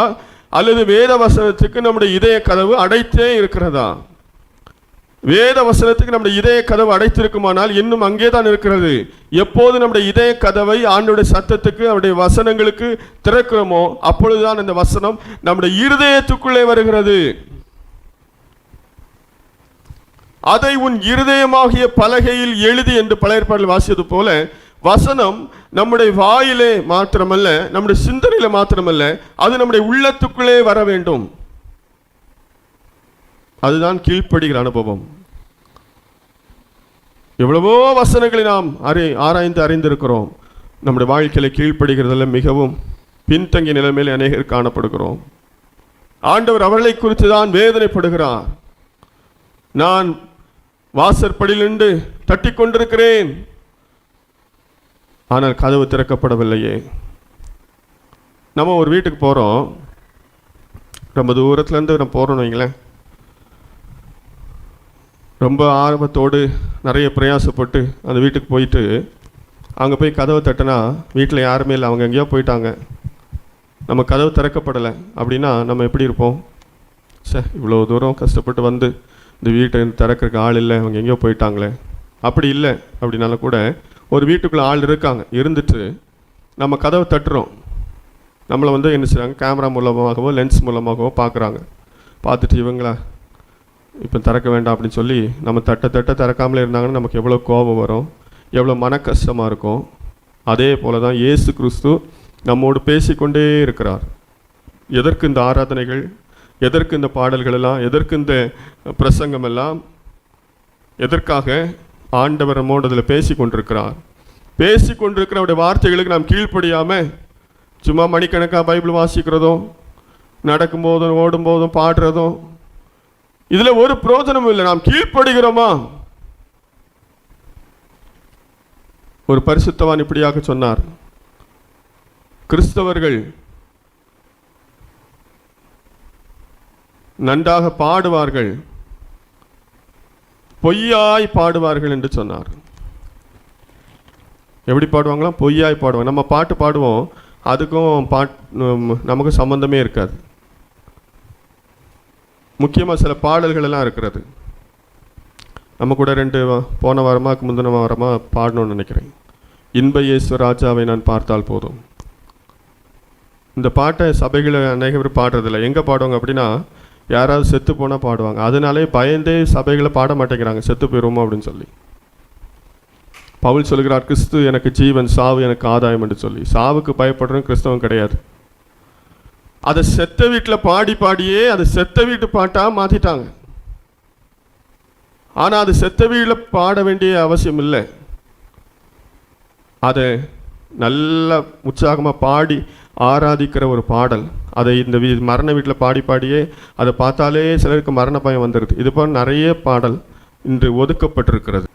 அல்லது வேத வசனத்துக்கு நம்முடைய இதய கதவு அடைத்தே இருக்கிறதா? வேத வசனத்துக்கு நம்முடைய இதய கதவு அடைத்திருக்குமானால் இன்னும் அங்கே தான் இருக்கிறது. எப்போது நம்முடைய இதய கதவை ஆண்டவருடைய சத்தத்துக்கு, அவருடைய வசனங்களுக்கு திறக்கிறோமோ அப்பொழுதுதான் அந்த வசனம் நம்முடைய இருதயத்துக்குள்ளே வருகிறது. அதை உன் இருதயமாகிய பலகையில் எழுதி என்று பழைய ஏற்பாட்டில் வாசியது போல, வசனம் நம்முடைய வாயிலே மாத்திரமல்ல, நம்முடைய சிந்தனையில மாத்திரமல்ல, அது நம்முடைய உள்ளத்துக்குள்ளே வர வேண்டும். அதுதான் கீழ்ப்படுகிற அனுபவம். எவ்வளவோ வசனங்களை நாம் ஆராய்ந்து அறிந்திருக்கிறோம். நம்முடைய வாழ்க்கையில கீழ்ப்படுகிறதுல மிகவும் பின்தங்கிய நிலைமையில அநேகர் காணப்படுகிறோம். ஆண்டவர் அவர்களை குறித்து தான் வேதனைப்படுகிறார். நான் வாசற்படியில் நின்று தட்டி கொண்டிருக்கிறேன், ஆனால் கதவு திறக்கப்படவில்லையே. நம்ம ஒரு வீட்டுக்கு போகிறோம், ரொம்ப தூரத்துலேருந்து நம்ம போகிறோம் வைங்களேன், ரொம்ப ஆர்வத்தோடு நிறைய பிரயாசப்பட்டு அந்த வீட்டுக்கு போயிட்டு அங்கே போய் கதவை தட்டினா வீட்டில் யாருமே இல்லை, அவங்க எங்கேயோ போயிட்டாங்க, நம்ம கதவு திறக்கப்படலை அப்படின்னா நம்ம எப்படி இருப்போம்? சார் இவ்வளோ தூரம் கஷ்டப்பட்டு வந்து இந்த வீட்டை திறக்கிறதுக்கு ஆள் இல்லை, அவங்க எங்கேயோ போயிட்டாங்களே. அப்படி இல்லை அப்படின்னாலும் கூட ஒரு வீட்டுக்குள்ளே ஆள் இருக்காங்க, இருந்துட்டு நம்ம கதவை தட்டுறோம். நம்மளை வந்து என்ன செய்கிறாங்க, கேமரா மூலமாகவோ லென்ஸ் மூலமாகவோ பார்க்குறாங்க. பார்த்துட்டு இவங்களா இப்போ திறக்க வேண்டாம் அப்படின்னு சொல்லி நம்ம தட்ட திறக்காமலே இருந்தாங்கன்னா நமக்கு எவ்வளோ கோபம் வரும், எவ்வளோ மன கஷ்டமாக இருக்கும். அதே போல தான் இயேசு கிறிஸ்து நம்மோடு பேசிக்கொண்டே இருக்கிறார். எதற்கு இந்த ஆராதனைகள், எதற்கு இந்த பாடல்கள் எல்லாம், எதற்கு இந்த பிரசங்கம் எல்லாம், எதற்காக? ஆண்டவர் நம்மோடு அதில் பேசி கொண்டிருக்கிறார். பேசி கொண்டிருக்கிற அவருடைய வார்த்தைகளுக்கு நாம் கீழ்ப்படியாமல் சும்மா மணிக்கணக்காக பைபிள் வாசிக்கிறதும், நடக்கும்போதும் ஓடும்போதும் பாடுறதும், இதில் ஒரு பிரயோஜனமும் இல்லை. நாம் கீழ்ப்படுகிறோமா? ஒரு பரிசுத்தவான் இப்படியாக சொன்னார், கிறிஸ்தவர்கள் நன்றாக பாடுவார்கள், பொய்யாய் பாடுவார்கள் என்று சொன்னார். எப்படி பாடுவாங்களாம்? பொய்யாய் பாடுவாங்க. நம்ம பாட்டு பாடுவோம், அதுக்கும் நமக்கு சம்பந்தமே இருக்காது. முக்கியமாக சில பாடல்கள் எல்லாம் இருக்கிறது. நம்ம கூட போன வாரமாக முந்தின வாரமாக பாடணும்னு நினைக்கிறேன். இன்ப இயேசு ராஜாவை நான் பார்த்தால் போதும். இந்த பாட்டை சபைகளை அநேக பேர் பாடுறதில்லை. எங்கே பாடுவாங்க அப்படின்னா, யாராவது செத்து போனால் பாடுவாங்க. அதனாலே பயந்தே சபைகளை பாட மாட்டேங்கிறாங்க, செத்து போயிடுவோமோ அப்படின்னு சொல்லி. பவுல் சொல்கிறார், கிறிஸ்து எனக்கு ஜீவன், சாவு எனக்கு ஆதாயம் என்று சொல்லி. சாவுக்கு பயப்படுறோம், கிறிஸ்தவம் கிடையாது. அதை செத்த வீட்டில் பாடியே அதை செத்த வீட்டு பாட்டாக மாற்றிட்டாங்க. ஆனால் அது செத்த வீட்டில் பாட வேண்டிய அவசியம் இல்லை. அதை நல்ல உற்சாகமாக பாடி ஆராதிக்கிற ஒரு பாடல், அதை இந்த மரண வீட்டில் பாடியே அதை பார்த்தாலே சிலருக்கு மரண பயம் வந்துடுது. இது போல் நிறைய பாடல் இன்று ஒதுக்கப்பட்டிருக்கிறது.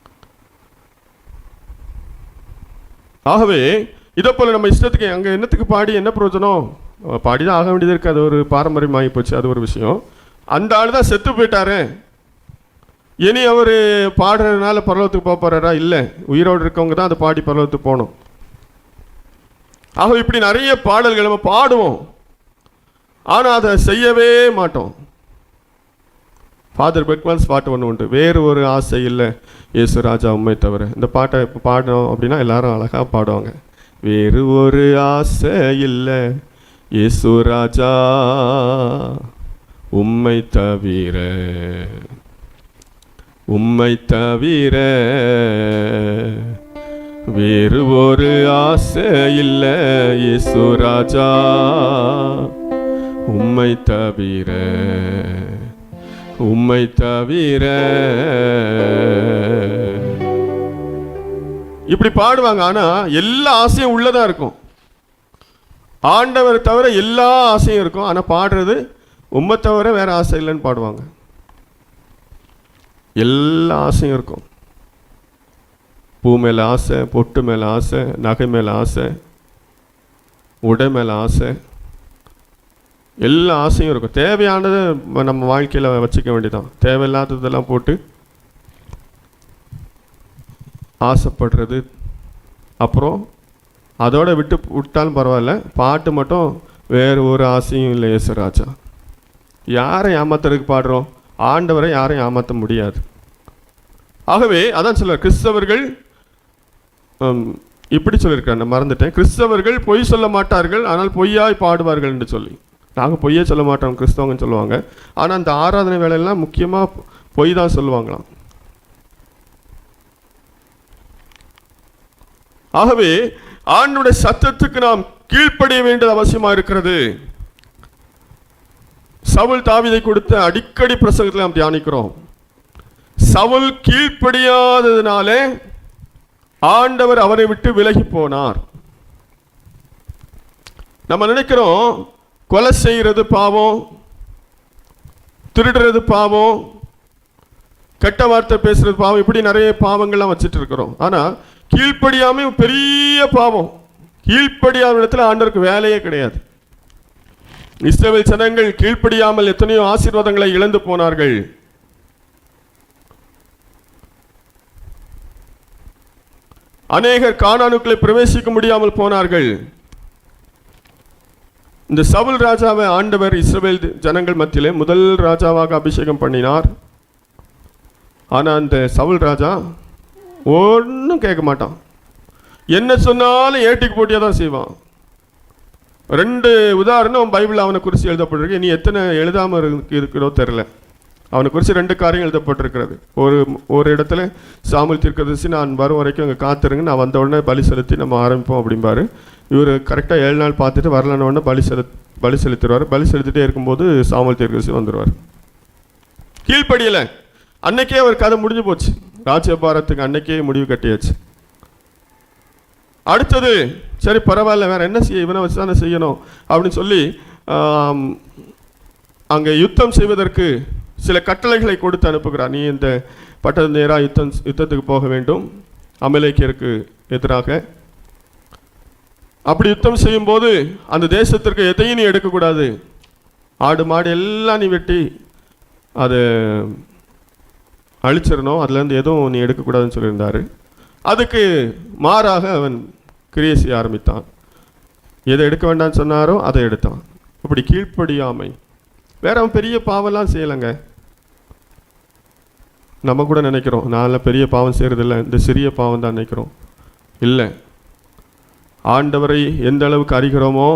ஆகவே இதை போல் நம்ம இஷ்டத்துக்கு அங்கே என்னத்துக்கு பாடி என்ன பிரயோஜனம்? பாடி தான் ஆக வேண்டியது இருக்குது. அது ஒரு பாரம்பரியமாகி போச்சு, அது ஒரு விஷயம். அந்த ஆள் தான் செத்து போயிட்டாரு, இனி அவர் பாடுறதுனால பரலோகத்துக்கு போக போகிறாரா? இல்லை, உயிரோடு இருக்கவங்க தான் அதை பாடி பரலோகத்துக்கு போகணும். ஆக இப்படி நிறைய பாடல்கள் நம்ம பாடுவோம், ஆனால் அதை செய்யவே மாட்டோம். ஃபாதர் பெக்மன்ஸ் பாட்டு ஒன்று உண்டு, வேறு ஒரு ஆசை இல்லை இயேசு ராஜா உண்மை தவிர. இந்த பாட்டை இப்போ பாடணும் அப்படின்னா எல்லாரும் அழகாக பாடுவாங்க. வேறு ஒரு ஆசை இல்லை இயேசு ராஜா உம்மை தவிர, உம்மை தவிர வேறு ஒரு ஆசை இல்லை இயேசு ராஜா உம்மை தவிர, உம்மை தவிர. இப்படி பாடுவாங்க. ஆனா எல்லா ஆசையும் உள்ளதா இருக்கும். ஆண்டவர் தவிர எல்லா ஆசையும் இருக்கும். ஆனா பாடுறது உம்மை தவிர வேற ஆசை இல்லைன்னு பாடுவாங்க. எல்லா ஆசையும் இருக்கும். பூ மேல ஆசை, பொட்டு மேல ஆசை, நகை மேல ஆசை, உடை மேல ஆசை, எல்லா ஆசையும் இருக்கும். தேவையானது நம்ம வாழ்க்கையில் வச்சுக்க வேண்டியதான். தேவையில்லாததெல்லாம் போட்டு ஆசைப்படுறது, அப்புறம் அதோட விட்டாலும் பரவாயில்ல, பாட்டு மட்டும் வேறு ஒரு ஆசையும் இல்லை இயேசு ராஜா. யாரை ஏமாத்துறதுக்கு பாடுறோம்? ஆண்டவரை யாரையும் ஏமாற்ற முடியாது. ஆகவே அதான் சொல்லுவார், கிறிஸ்தவர்கள் இப்படி சொல்லியிருக்காங்க, மறந்துட்டேன். கிறிஸ்தவர்கள் பொய் சொல்ல மாட்டார்கள், ஆனால் பொய்யாய் பாடுவார்கள் என்று சொல்லி. நாங்கள் பொய்யே சொல்ல மாட்டோம் கிறிஸ்தவங்கன்னு சொல்லுவாங்க. ஆனால் அந்த ஆராதனை வேலையெல்லாம் முக்கியமாக பொய் தான் சொல்லுவாங்களாம். ஆகவே ஆண்டவருடைய சத்தத்துக்கு நாம் கீழ்ப்படிய வேண்டியது அவசியமாக இருக்கிறது. சவுல் தாவீதை கொடுத்த அடிக்கடி பிரசங்கத்தில் நாம் தியானிக்கிறோம். சவுல் கீழ்ப்படியாததினாலே ஆண்டவர் அவரை விட்டு விலகி போனார். நம்ம நினைக்கிறோம் கொலை செய்கிறது பாவம், திருடுறது பாவம், கெட்ட வார்த்தை பேசுறது பாவம், இப்படி நிறைய பாவங்கள்லாம் வச்சுட்டு இருக்கிறோம். ஆனால் கீழ்ப்படியாம பெரிய பாவம். கீழ்ப்படியாத இடத்துல ஆண்டவருக்கு வேலையே கிடையாது. இஸ்ரவேல் ஜனங்கள் கீழ்ப்படியாமல் எத்தனையோ ஆசீர்வாதங்களை இழந்து போனார்கள். அநேகர் கானானுக்குள்ளே பிரவேசிக்க முடியாமல் போனார்கள். இந்த சவுல் ராஜாவை ஆண்டவர் இஸ்ரவேல் ஜனங்கள் மத்தியிலே முதல் ராஜாவாக அபிஷேகம் பண்ணினார். ஆனால் அந்த சவுல் ராஜா ஒன்றும் கேட்க மாட்டான். என்ன சொன்னாலும் ஏட்டிக்கு போட்டியாக தான் செய்வான். 2 உதாரணம் பைபிள் அவனை குறித்து எழுதப்பட்டிருக்கு. நீ எத்தனை எழுதாமல் இருக்கிறோ தெரில. அவனை குறித்து 2 காரியம் எழுதப்பட்டிருக்கிறது. ஒரு இடத்துல சாமுவேல் தீர்க்கதரிசி, நான் வரும் வரைக்கும் அங்கே காத்துருங்க, நான் வந்த உடனே பலி செலுத்தி நம்ம ஆரம்பிப்போம் அப்படிம்பாரு. இவர் கரெக்டாக 7 நாள் பார்த்துட்டு வரலான உடனே பலி செலுத்திடுவார். பலி செலுத்திட்டே இருக்கும்போது சாமுவேல் தீர்க்கதரிசி வந்துடுவார். கீழ்ப்படியலை. அன்னைக்கே அவர் கதை முடிஞ்சு போச்சு. ராஜபாரத்துக்கு அன்னைக்கே முடிவு கட்டியாச்சு. அடுத்தது சரி பரவாயில்ல, வேற என்ன செய்ய, இவனை வச்சு தானே செய்யணும் அப்படின்னு சொல்லி அங்கே யுத்தம் செய்வதற்கு சில கட்டளைகளை கொடுத்து அனுப்புகிறார். நீ இந்த பட்டத்து நேராக யுத்தத்துக்கு போக வேண்டும் அமலேக்கியருக்கு எதிராக. அப்படி யுத்தம் செய்யும்போது அந்த தேசத்திற்கு எதையும் நீ எடுக்கக்கூடாது. ஆடு மாடு எல்லாம் நீ வெட்டி அதை அழிச்சிடணும், அதுலேருந்து எதுவும் நீ எடுக்கக்கூடாதுன்னு சொல்லியிருந்தார். அதுக்கு மாறாக அவன் கிரியை செய்ய ஆரம்பித்தான். எதை எடுக்க வேண்டாம்னு சொன்னாரோ அதை எடுத்தான். அப்படி கீழ்ப்படியாமை. வேற அவன் பெரிய பாவம்லாம் செய்யலைங்க. நம்ம கூட நினைக்கிறோம் நான் பெரிய பாவம் செய்கிறதில்லை, இந்த சிறிய பாவம் தான் நினைக்கிறோம். இல்லை, ஆண்டவரை எந்த அளவுக்கு அறிகிறோமோ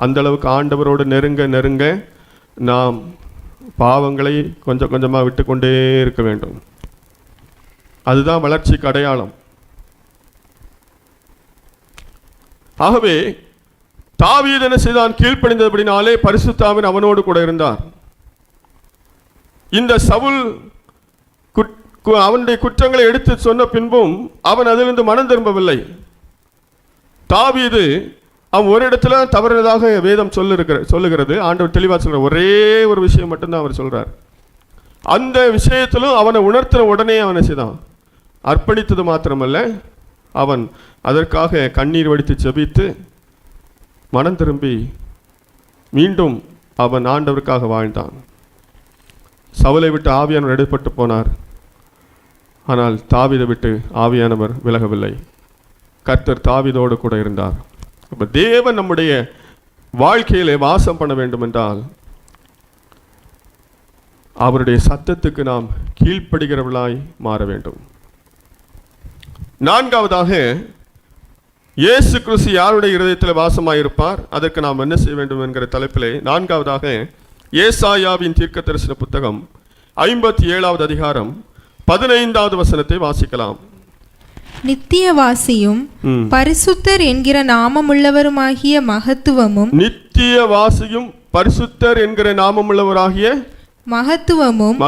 அந்த அளவுக்கு ஆண்டவரோடு நெருங்க நெருங்க நாம் பாவங்களை கொஞ்சம் கொஞ்சமாக விட்டு கொண்டே இருக்க வேண்டும். அதுதான் வளர்ச்சிக்கு அடையாளம். ஆகவே தாவீது என்ன செய்தான்? கீழ்ப்படிந்தபடினாலே பரிசுத்த ஆவியானவர் அவனோடு கூட இருந்தார். இந்த சவுல் அவனுடைய குற்றங்களை எடுத்து சொன்ன பின்பும் அவன் அதிலிருந்து மனம் திரும்பவில்லை. தாவீது அவன் ஒரு இடத்துல தவறுனதாக வேதம் சொல்லுகிறது. ஆண்டவர் தெளிவாக சொல்ற ஒரே ஒரு விஷயம் மட்டும்தான் அவர் சொல்றார். அந்த விஷயத்திலும் அவனை உணர்த்தின உடனே அவனை செய்தான். அர்ப்பணித்தது மாத்திரமல்ல, அவன் அதற்காக கண்ணீர் வடித்து ஜெபித்து மனம் திரும்பி மீண்டும் அவன் ஆண்டவருக்காக வாழ்ந்தான். சவுலை விட்டு ஆவியானவர் எடுபட்டு போனார். ஆனால் தாவீதை விட்டு ஆவியானவர் விலகவில்லை. கர்த்தர் தாவீதோடு கூட இருந்தார். அப்போ தேவன் நம்முடைய வாழ்க்கையிலே வாசம் பண்ண வேண்டும் என்றால் அவருடைய சத்தத்துக்கு நாம் கீழ்ப்படுகிறவர்களாய் மாற வேண்டும். 4வதாக, இயேசு கிறிஸ்து யாருடைய இருதயத்தில் வாசமாயிருப்பார், அதற்கு நாம் என்ன செய்ய வேண்டும் என்கிற தலைப்பிலே 4வதாக ஏசாயாவின் தீர்க்கதரிசன புத்தகம் 57வது அதிகாரம் 15வது வசனத்தை வாசிக்கலாம். நித்தியவாசியும் பரிசுத்தர் என்கிற நாமமுள்ளவருமாகிய மகத்துவமும், நித்தியவாசியும் பரிசுத்தர் என்கிற நாமமுள்ளவராகிய மகத்துவமும்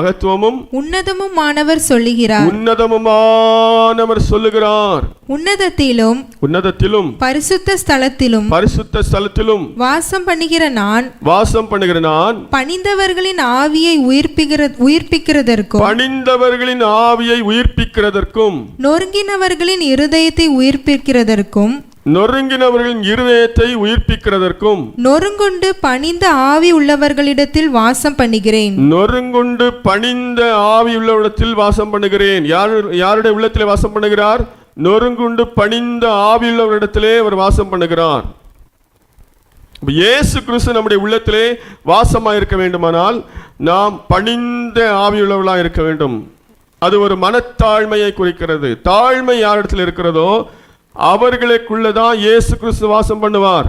உன்னதமுமானவர் சொல்லுகிறார். உன்னதத்திலும் பரிசுத்த ஸ்தலத்திலும் வாசம் பண்ணுகிற நான் பணிந்தவர்களின் ஆவியை உயிர்ப்பிக்கிறதற்கும் நொறுங்கினவர்களின் இருதயத்தை உயிர்ப்பிக்கிறதற்கும் நொறுங்குண்டு பணிந்த ஆவி உள்ளவர்களிடத்தில் வாசம் பண்ணுகிறேன். யாருடைய உள்ளத்திலே வாசம் பண்ணுகிறார்? நொறுங்குண்டு பணிந்த ஆவி உள்ளவரிடத்திலே அவர் வாசம் பண்ணுகிறார். இயேசு கிறிஸ்து நம்முடைய உள்ளத்திலே வாசமாயிருக்க வேண்டுமானால் நாம் பணிந்த ஆவி உள்ளவர்களாக இருக்க வேண்டும். அது ஒரு மனத்தாழ்மையை குறிக்கிறது. தாழ்மை யாரிடத்தில் இருக்கிறதோ அவர்களுக்குள்ளதான் இயேசு கிறிஸ்து வாசம் பண்ணுவார்.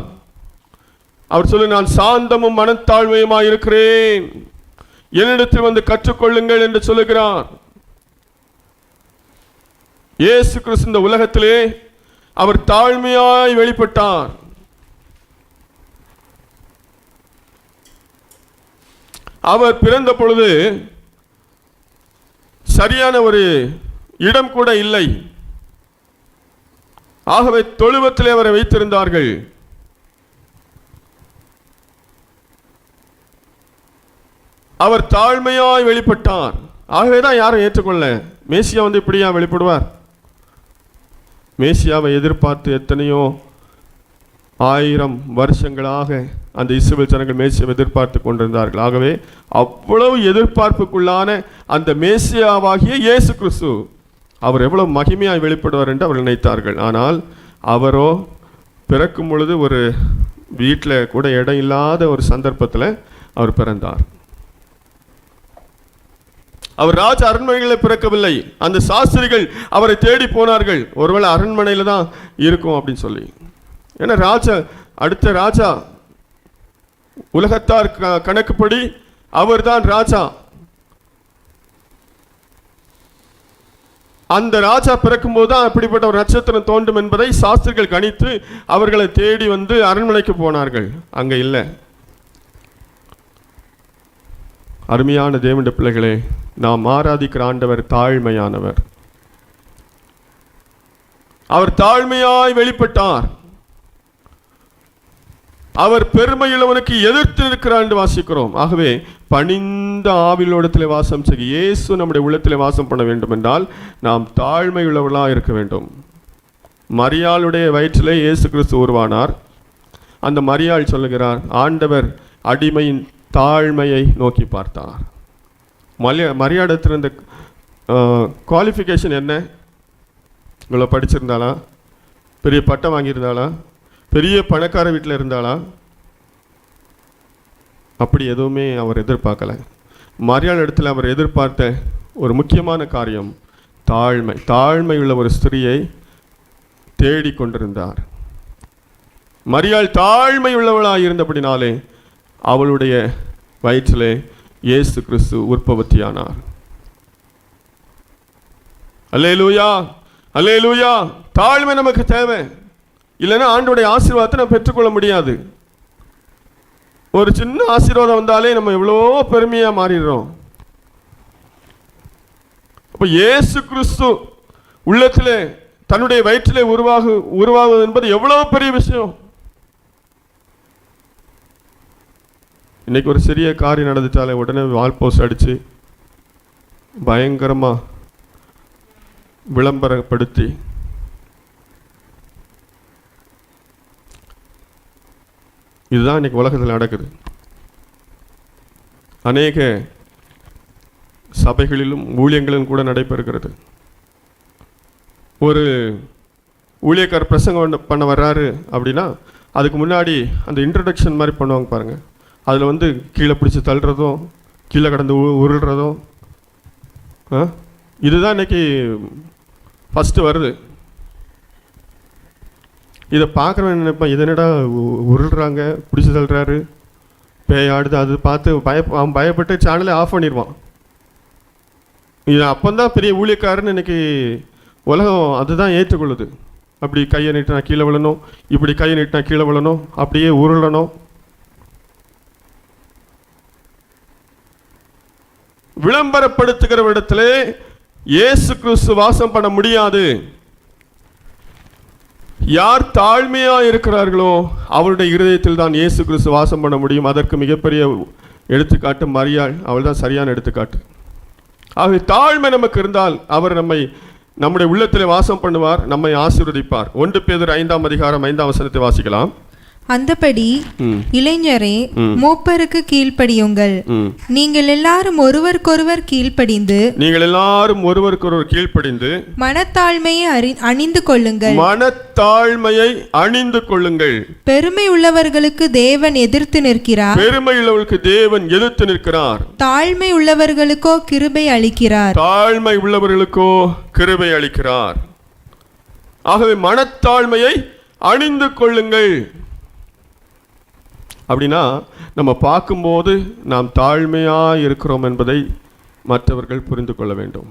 அவர் சொல்லு, நான் சாந்தமும் மனத்தாழ்மையுமாய் இருக்கிறேன், என்னிடத்தில் வந்து கற்றுக்கொள்ளுங்கள் என்று சொல்லுகிறார். இயேசு கிறிஸ்து இந்த உலகத்திலே அவர் தாழ்மையாய் வெளிப்பட்டார். அவர் பிறந்த பொழுது சரியான ஒரு இடம் கூட இல்லை. ஆகவே தொழுவத்திலே அவரை வைத்திருந்தார்கள். அவர் தாழ்மையாய் வெளிப்பட்டார். ஆகவேதான் யாரும் ஏற்றுக்கொள்ள. மேசியா வந்து இப்படியா வெளிப்படுவார்? மேசியாவை எதிர்பார்த்து எத்தனையோ 1000 வருஷங்களாக அந்த இஸ்ரவேல் ஜனங்கள் மேசியாவை எதிர்பார்த்து கொண்டிருந்தார்கள். ஆகவே அவ்வளவு எதிர்பார்ப்புக்குள்ளான அந்த மேசியாவாகிய இயேசு கிறிஸ்து அவர் எவ்வளவு மகிமையாய் வெளிப்படுவார் என்று அவர்கள் நினைத்தார்கள். ஆனால் அவரோ பிறக்கும் பொழுது ஒரு வீட்டில் கூட இடம் இல்லாத ஒரு சந்தர்ப்பத்தில் அவர் பிறந்தார். அவர் ராஜ அரண்மனைகளில் பிறக்கவில்லை. அந்த சாஸ்திரிகள் அவரை தேடி போனார்கள், ஒருவேளை அரண்மனையில தான் இருக்கும் அப்படின்னு சொல்லி. ஏன்னா அடுத்த ராஜா உலகத்தார் கணக்குப்படி அவர்தான் ராஜா. அந்த ராஜா பிறக்கும் போது தான் அப்படிப்பட்ட ஒரு நட்சத்திரம் தோன்றும் என்பதை சாஸ்திரிகள் கணித்து அவர்களை தேடி வந்து அரண்மனைக்கு போனார்கள். அங்க இல்லை. அருமையான தேவனுடைய பிள்ளைகளே, நாம் ஆராதிக்கிற ஆண்டவர் தாழ்மையானவர். அவர் தாழ்மையாய் வெளிப்பட்டார். அவர் பெருமையுள்ளவனுக்கு எதிர்த்து இருக்கிறார் என்று வாசிக்கிறோம். ஆகவே பணிந்த ஆவிலோடத்தில் வாசம் செய்ய இயேசு நம்முடைய உள்ளத்தில் வாசம் பண்ண வேண்டும் என்றால் நாம் தாழ்மையுள்ளவர்களாக இருக்க வேண்டும். மரியாளுடைய வயிற்றிலே இயேசு கிறிஸ்து உருவானார். அந்த மரியாள் சொல்லுகிறார், ஆண்டவர் அடிமையின் தாழ்மையை நோக்கி பார்த்தார். மரியாடத்தில் இருந்த குவாலிஃபிகேஷன் என்ன? இவ்வளோ படிச்சிருந்தாளா? பெரிய பட்டம் வாங்கியிருந்தாளா? பெரிய பணக்கார வீட்டில் இருந்தாளா? அப்படி எதுவுமே அவர் எதிர்பார்க்கல. மரியாள் இடத்துல அவர் எதிர்பார்த்த ஒரு முக்கியமான காரியம் தாழ்மை. தாழ்மை உள்ள ஒரு ஸ்திரியை தேடி கொண்டிருந்தார். மரியாள் தாழ்மை உள்ளவளாக இருந்தபடினாலே அவளுடைய வயிற்றிலே இயேசு கிறிஸ்து உற்பத்தியானார். அல்லேலூயா, அல்லேலூயா. தாழ்மை நமக்கு தேவை. இல்லைன்னா ஆண்டோடைய ஆசீர்வாதத்தை நம்ம பெற்றுக்கொள்ள முடியாது. ஒரு சின்ன ஆசீர்வாதம் வந்தாலே நம்ம எவ்வளோ பெருமையாக மாறிடுறோம். அப்போ இயேசு கிறிஸ்து உள்ளத்திலே தன்னுடைய வயிற்றிலே உருவாகுவது என்பது எவ்வளோ பெரிய விஷயம். இன்னைக்கு ஒரு சிறிய காரியம் நடந்துட்டாலே உடனே வால்போஸ்ட் அடித்து பயங்கரமாக விளம்பரப்படுத்தி இதுதான் இன்னைக்கு உலகத்தில் நடக்குது. அநேக சபைகளிலும் ஊழியங்களிலும் கூட நடைபெறுகிறது. ஒரு ஊழியக்கார் பிரசங்கம் பண்ண வர்றாரு அப்படின்னா அதுக்கு முன்னாடி அந்த இன்ட்ரடக்ஷன் மாதிரி பண்ணுவாங்க பாருங்க. அதில் வந்து கீழே பிடிச்சி தள்ளுறதோ, கீழே கடந்து உருள்றதோ, இதுதான் இன்னைக்கு ஃபஸ்ட்டு வருது. இதை பார்க்குறவன் நினைப்பான், இதை என்னடா உருள்றாங்க, பிடிச்சி தள்ளுறாரு, பேயாடுது, அது பார்த்து அவன் பயப்பட்டு சேனலை ஆஃப் பண்ணிடுவான். இது அப்போந்தான் பெரிய ஊழியக்காரன்னு இன்னைக்கு உலகம் அதுதான் ஏற்றுக்கொள்ளுது. அப்படி கையை நீட்டினா கீழே விழணும், இப்படி கையை நீட்டினா கீழே விழணும், அப்படியே உருளணும். விளம்பரப்படுத்துகிற இடத்துல இயேசு கிறிஸ்து வாசம் பண்ண முடியாது. யார் தாழ்மையா இருக்கிறார்களோ அவருடைய இருதயத்தில் தான் இயேசு கிறிஸ்து வாசம் பண்ண முடியும். அதற்கு மிகப்பெரிய எடுத்துக்காட்டு மரியாள். அவள் தான் சரியான எடுத்துக்காட்டு. ஆகவே தாழ்மை நமக்கு இருந்தால் அவர் நம்முடைய உள்ளத்தில் வாசம் பண்ணுவார், நம்மை ஆசீர்வதிப்பார். 1 பேதுரு 5ஆம் அதிகாரம் 5ஆம் வசனத்தை வாசிக்கலாம். அந்தபடி இளைஞரே மூப்பருக்கு கீழ்ப்படியுங்கள். நீங்கள் எல்லாரும் ஒருவருக்கொருவர் கீழ்ப்படிந்து மனத்தாழ்மையை அணிந்து கொள்ளுங்கள். மனத்தாழ்மையை அணிந்து கொள்ளுங்கள். பெருமை உள்ளவர்களுக்கு தேவன் எதிர்த்து நிற்கிறார். பெருமை உள்ளவர்களுக்கு தேவன் எதிர்த்து நிற்கிறார். தாழ்மை உள்ளவர்களுக்கோ கிருபை அளிக்கிறார். தாழ்மை உள்ளவர்களுக்கோ கிருபை அளிக்கிறார். ஆகவே மனத்தாழ்மையை அணிந்து கொள்ளுங்கள். அப்படின்னா நம்ம பார்க்கும்போது நாம் தாழ்மையாக இருக்கிறோம் என்பதை மற்றவர்கள் புரிந்து கொள்ள வேண்டும்.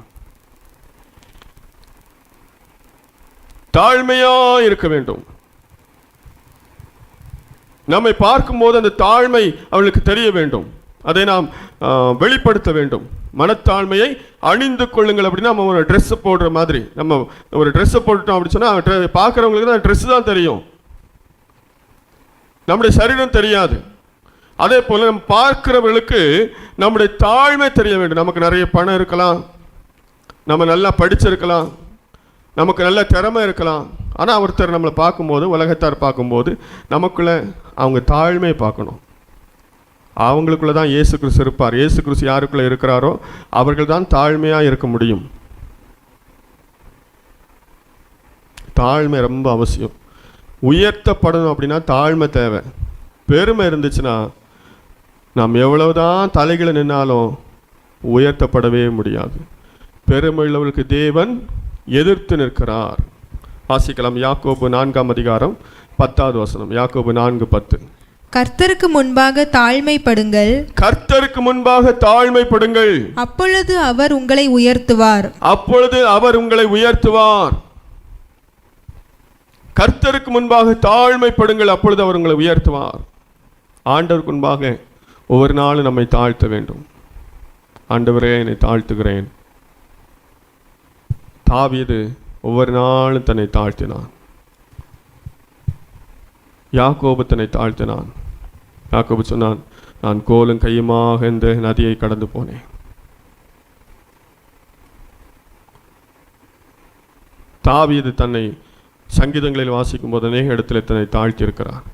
தாழ்மையாக இருக்க வேண்டும். நம்மை பார்க்கும்போது அந்த தாழ்மை அவளுக்கு தெரிய வேண்டும். அதை நாம் வெளிப்படுத்த வேண்டும். மனத்தாழ்மையை அணிந்து கொள்ளுங்கள். அப்படின்னா நம்ம ஒரு ட்ரெஸ்ஸை போடுற மாதிரி, நம்ம ஒரு ட்ரெஸ்ஸை போட்டுட்டோம் அப்படின்னு சொன்னால் பார்க்குறவங்களுக்கு தான் ட்ரெஸ்ஸு தான் தெரியும், நம்முடைய சரீரம் தெரியாது. அதே போல் நம்ம பார்க்கிறவர்களுக்கு நம்முடைய தாழ்மை தெரிய வேண்டும். நமக்கு நிறைய பணம் இருக்கலாம், நம்ம நல்லா படிச்சிருக்கலாம், நமக்கு நல்ல திறமை இருக்கலாம். ஆனால் ஒருத்தர் நம்மளை பார்க்கும்போது, உலகத்தார் பார்க்கும்போது நமக்குள்ளே அவங்க தாழ்மையை பார்க்கணும். அவங்களுக்குள்ளே தான் இயேசு கிறிஸ்து இருப்பார். இயேசு கிறிஸ்து யாருக்குள்ளே இருக்கிறாரோ அவர்கள் தான் தாழ்மையாக இருக்க முடியும். தாழ்மை ரொம்ப அவசியம். உயர்த்தப்படணும் அப்படின்னா தாழ்மை தேவை. பெருமை இருந்துச்சுன்னா நாம் எவ்வளவுதான் தலைகளை நின்னாலும் உயர்த்தப்படவே முடியாது. பெருமையுள்ளவர்களுக்கு தேவன் எதிர்த்து நிற்கிறார். வாசிக்கலாம் யாக்கோபு 4ஆம் அதிகாரம் 10வது வசனம். யாக்கோபு 4:10. கர்த்தருக்கு முன்பாக தாழ்மைப்படுங்கள், கர்த்தருக்கு முன்பாக தாழ்மைப்படுங்கள், அப்பொழுது அவர் உங்களை உயர்த்துவார். அப்பொழுது அவர் உங்களை உயர்த்துவார். கர்த்தருக்கு முன்பாக தாழ்மைப்படுங்கள், அப்பொழுது அவர் உங்களை உயர்த்துவார். ஆண்டவருக்கு முன்பாக ஒவ்வொரு நாளும் நம்மை தாழ்த்த வேண்டும். ஆண்டவரே என்னை தாழ்த்துகிறேன். தாவீது ஒவ்வொரு நாளும் தன்னை தாழ்த்தினான். யாக்கோபு தன்னை தாழ்த்தினான். யாக்கோபு சொன்னான், நான் கோலும் கையுமாக இந்த நதியை கடந்து போனேன். தாவீது தன்னை சங்கீதங்களில் வாசிக்கும் போது அநேக இடத்துல தன்னை தாழ்த்தி இருக்கிறார்.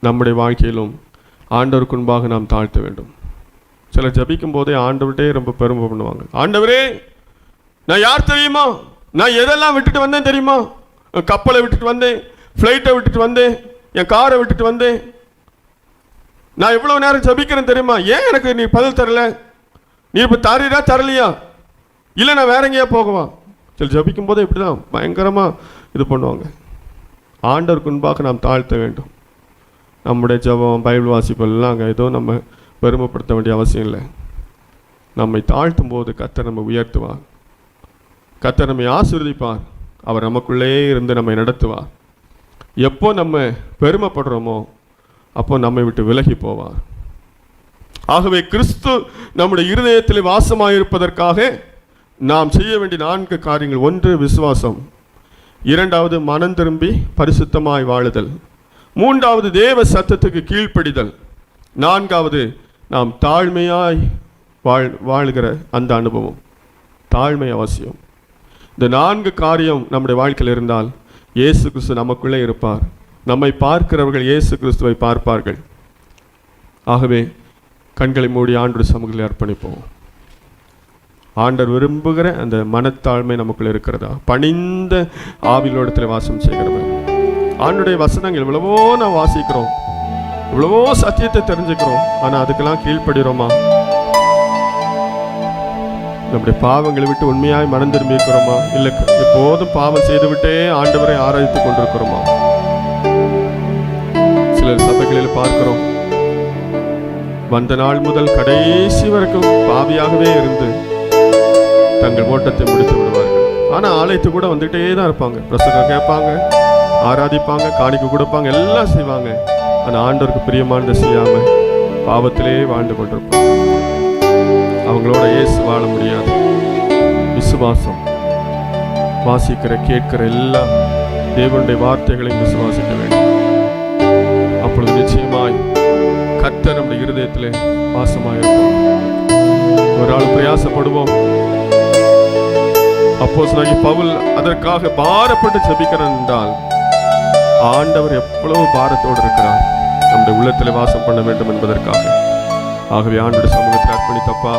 நம்முடைய வாழ்க்கையிலும் ஆண்டவருக்கு முன்பாக நாம் தாழ்த்த வேண்டும். சிலர் ஜபிக்கும் போதே ஆண்டவர்கிட்டே ரொம்ப பெருமை பண்ணுவாங்க. ஆண்டவரே, நான் யார் தெரியுமா? நான் எதெல்லாம் விட்டுட்டு வந்தேன் தெரியுமா? கப்பலை விட்டுட்டு வந்தேன், ஃப்ளைட்டை விட்டுட்டு வந்தேன், என் காரை விட்டுட்டு வந்தேன். நான் எவ்வளவு நேரம் ஜபிக்கிறேன் தெரியுமா? ஏன் எனக்கு நீ பதில் தரல? நீ இப்போ தரீரா தரலையா? இல்லை நான் வேற எங்கேயா போகவா? சில ஜபிக்கும் போதே இப்படிதான் பயங்கரமாக இது பண்ணுவாங்க. ஆண்டவருக்கு முன்பாக நாம் தாழ்த்த வேண்டும். நம்முடைய ஜபம், பைபிள் வாசிப்பெல்லாம் அங்கே ஏதோ நம்ம பெருமைப்படுத்த வேண்டிய அவசியம் இல்லை. நம்மை தாழ்த்தும் போது கர்த்தர் நம்ம உயர்த்துவார். கர்த்தர் நம்மை ஆசீர்வதிப்பார். அவர் நமக்குள்ளே இருந்து நம்மை நடத்துவார். எப்போ நம்ம பெருமைப்படுறோமோ அப்போ நம்மை விட்டு விலகி போவார். ஆகவே கிறிஸ்து நம்முடைய இருதயத்தில் வாசமாயிருப்பதற்காக நாம் செய்ய வேண்டிய 4 காரியங்கள். 1, விசுவாசம். 2வது, மனம் திரும்பி பரிசுத்தமாய் வாழுதல். 3வது, தேவ சத்தத்துக்கு கீழ்ப்படிதல். 4வது, நாம் தாழ்மையாய் வாழுகிற அந்த அனுபவம். தாழ்மை அவசியம். இந்த 4 காரியம் நம்முடைய வாழ்க்கையில் இருந்தால் இயேசு கிறிஸ்து நமக்குள்ளே இருப்பார். நம்மை பார்க்கிறவர்கள் இயேசு கிறிஸ்துவை பார்ப்பார்கள். ஆகவே கண்களை மூடி ஆண்டவர் சமூகத்தில் அர்ப்பணிப்போம். ஆண்டவர் விரும்புகிற அந்த மனத்தாழ்மை நமக்குள்ள இருக்கிறதா? பணிந்த ஆவிலோடத்தில் வாசம் செய்கிறவர். ஆண்டுடைய வசனங்கள் எவ்வளவோ நான் வாசிக்கிறோம், எவ்வளவோ சத்தியத்தை தெரிஞ்சுக்கிறோம், ஆனால் அதுக்கெல்லாம் கீழ்ப்படுகிறோமா? நம்முடைய பாவங்களை விட்டு உண்மையாய் மனம் திரும்பி இருக்கிறோமா? இல்லை எப்போதும் பாவம் செய்துவிட்டே ஆண்டவரை ஆராய்த்து கொண்டிருக்கிறோமா? சிலர் சபைகளில் பார்க்கிறோம், வந்த நாள் முதல் கடைசி வரைக்கும் பாவியாகவே இருந்து தங்கள் ஓட்டத்தை முடித்து விடுவார்கள். ஆனால் ஆலயத்து கூட வந்துகிட்டே தான் இருப்பாங்க. பிரசங்கம் கேட்பாங்க, ஆராதிப்பாங்க, காணிக்கை கொடுப்பாங்க, எல்லாம் செய்வாங்க. ஆனால் ஆண்டவருக்கு பிரியமானதை செய்யாமல் பாவத்திலே வாழ்ந்து கொண்டிருப்பாங்க. அவங்களோட இயேசு வாழ முடியாது. விசுவாசம், வாசிக்கிற கேட்கிற எல்லா தேவனுடைய வார்த்தைகளையும் விசுவாசிக்க வேண்டும். அப்பொழுது நிச்சயமாய் கர்த்தர் நம்முடைய இருதயத்திலே வாசமாயிருப்பார். ஒரு ஆள் பிரயாசப்படுவோம். அப்போஸ்தலனாகிய பவுல் அதற்காக பாரப்பட்டு ஜெபிக்கிறான் என்றால் ஆண்டவர் எவ்வளவு பாரத்தோடு இருக்கிறார் நம்முடைய உள்ளத்தில் வாசம் பண்ண வேண்டும் என்பதற்காக. ஆகவே ஆண்டவருடைய சமூகத்தில் அர்ப்பணித்தப்பா,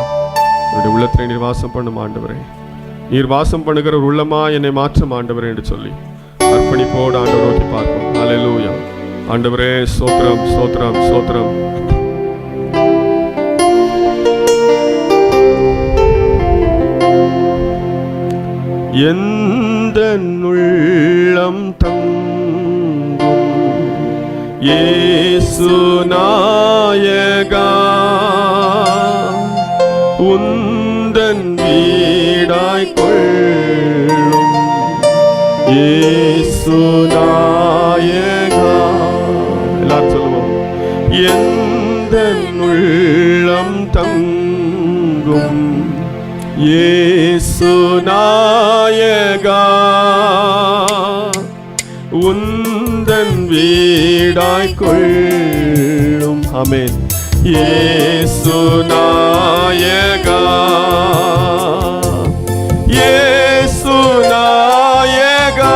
என்னுடைய உள்ளத்தில் நீர் வாசம் பண்ணும் ஆண்டவரே, நீர் வாசம் பண்ணுகிற ஒரு உள்ளமா என்னை மாற்றும் ஆண்டவரே என்று சொல்லி அர்ப்பணிப்போடு ஆண்டவர் நோக்கி பார்ப்போம். அல்லேலூயா. ஆண்டவரே ஸ்தோத்திரம், ஸ்தோத்திரம், ஸ்தோத்திரம். எந்த உள்ளம் தங்கும் இயேசு நாயகா, உந்தன் வீடாய் கொள்ளும் இயேசு நாயகா. எல்லாரும் சொல்லுவோம். எந்த உள்ளம் தங்கும் இயேசு நாயகா, உந்தன் வீடாய் கொள்ளும். ஆமென். இயேசு நாயகா, இயேசு நாயகா,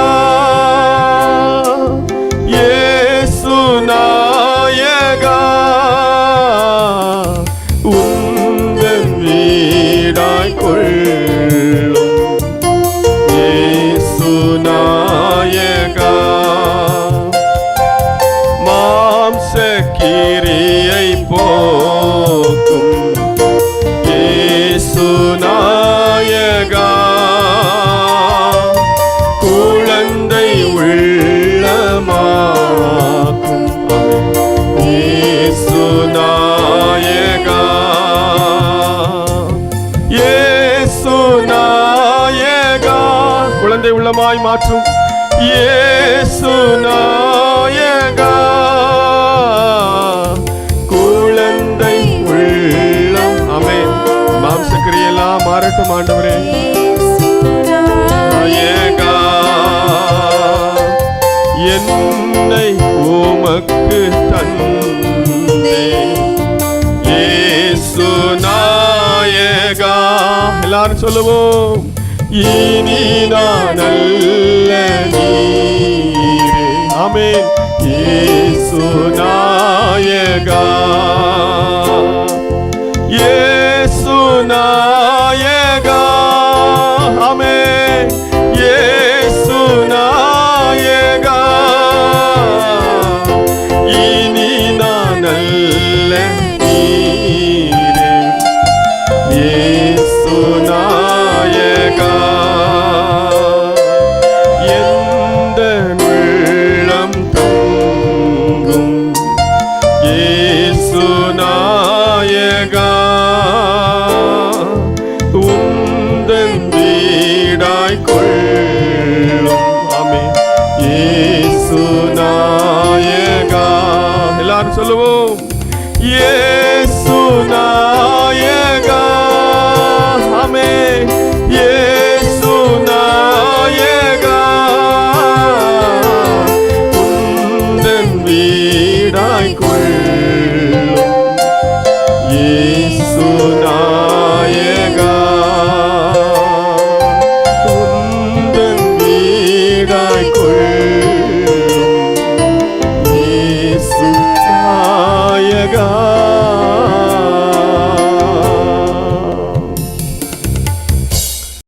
இயேசு நாயகா, உந்தன் வீடாய் கொள்ளும் இயேசு நாயகா. மாம்ச கிரீ கவலையை போக்கும் இயேசு நாயகா, குழந்தை உள்ளமாக்கும் இயேசு நாயகா, இயேசு நாயகா, குழந்தை உள்ளமாய் மாற்றும் இயேசு நாயகா, குழந்தை உள்ளம். ஆமென். மாம்சக்கிரியெல்லாம் மாறட்டும் ஆண்டவரே. நாயகா, என்னை உமக்கு தந்தே இயேசு நாயகா. எல்லாரும் சொல்லுவோம், இனி நான் அல்ல நீரே. ஆமென். இயேசு நாயகா, இயேசு நாயகா. ஆமென். இயேசு நாயகா, இனி நான் அல்ல நீரே. இயேசு நாயகா, எந்த உள்ளம் தங்கும் இயேசு நாயகா, உந்தன் வீடாய் கொள்ளும். ஆமென். இயேசு நாயகா. எல்லாரும் சொல்லுவோம், இயேசு நாயகா,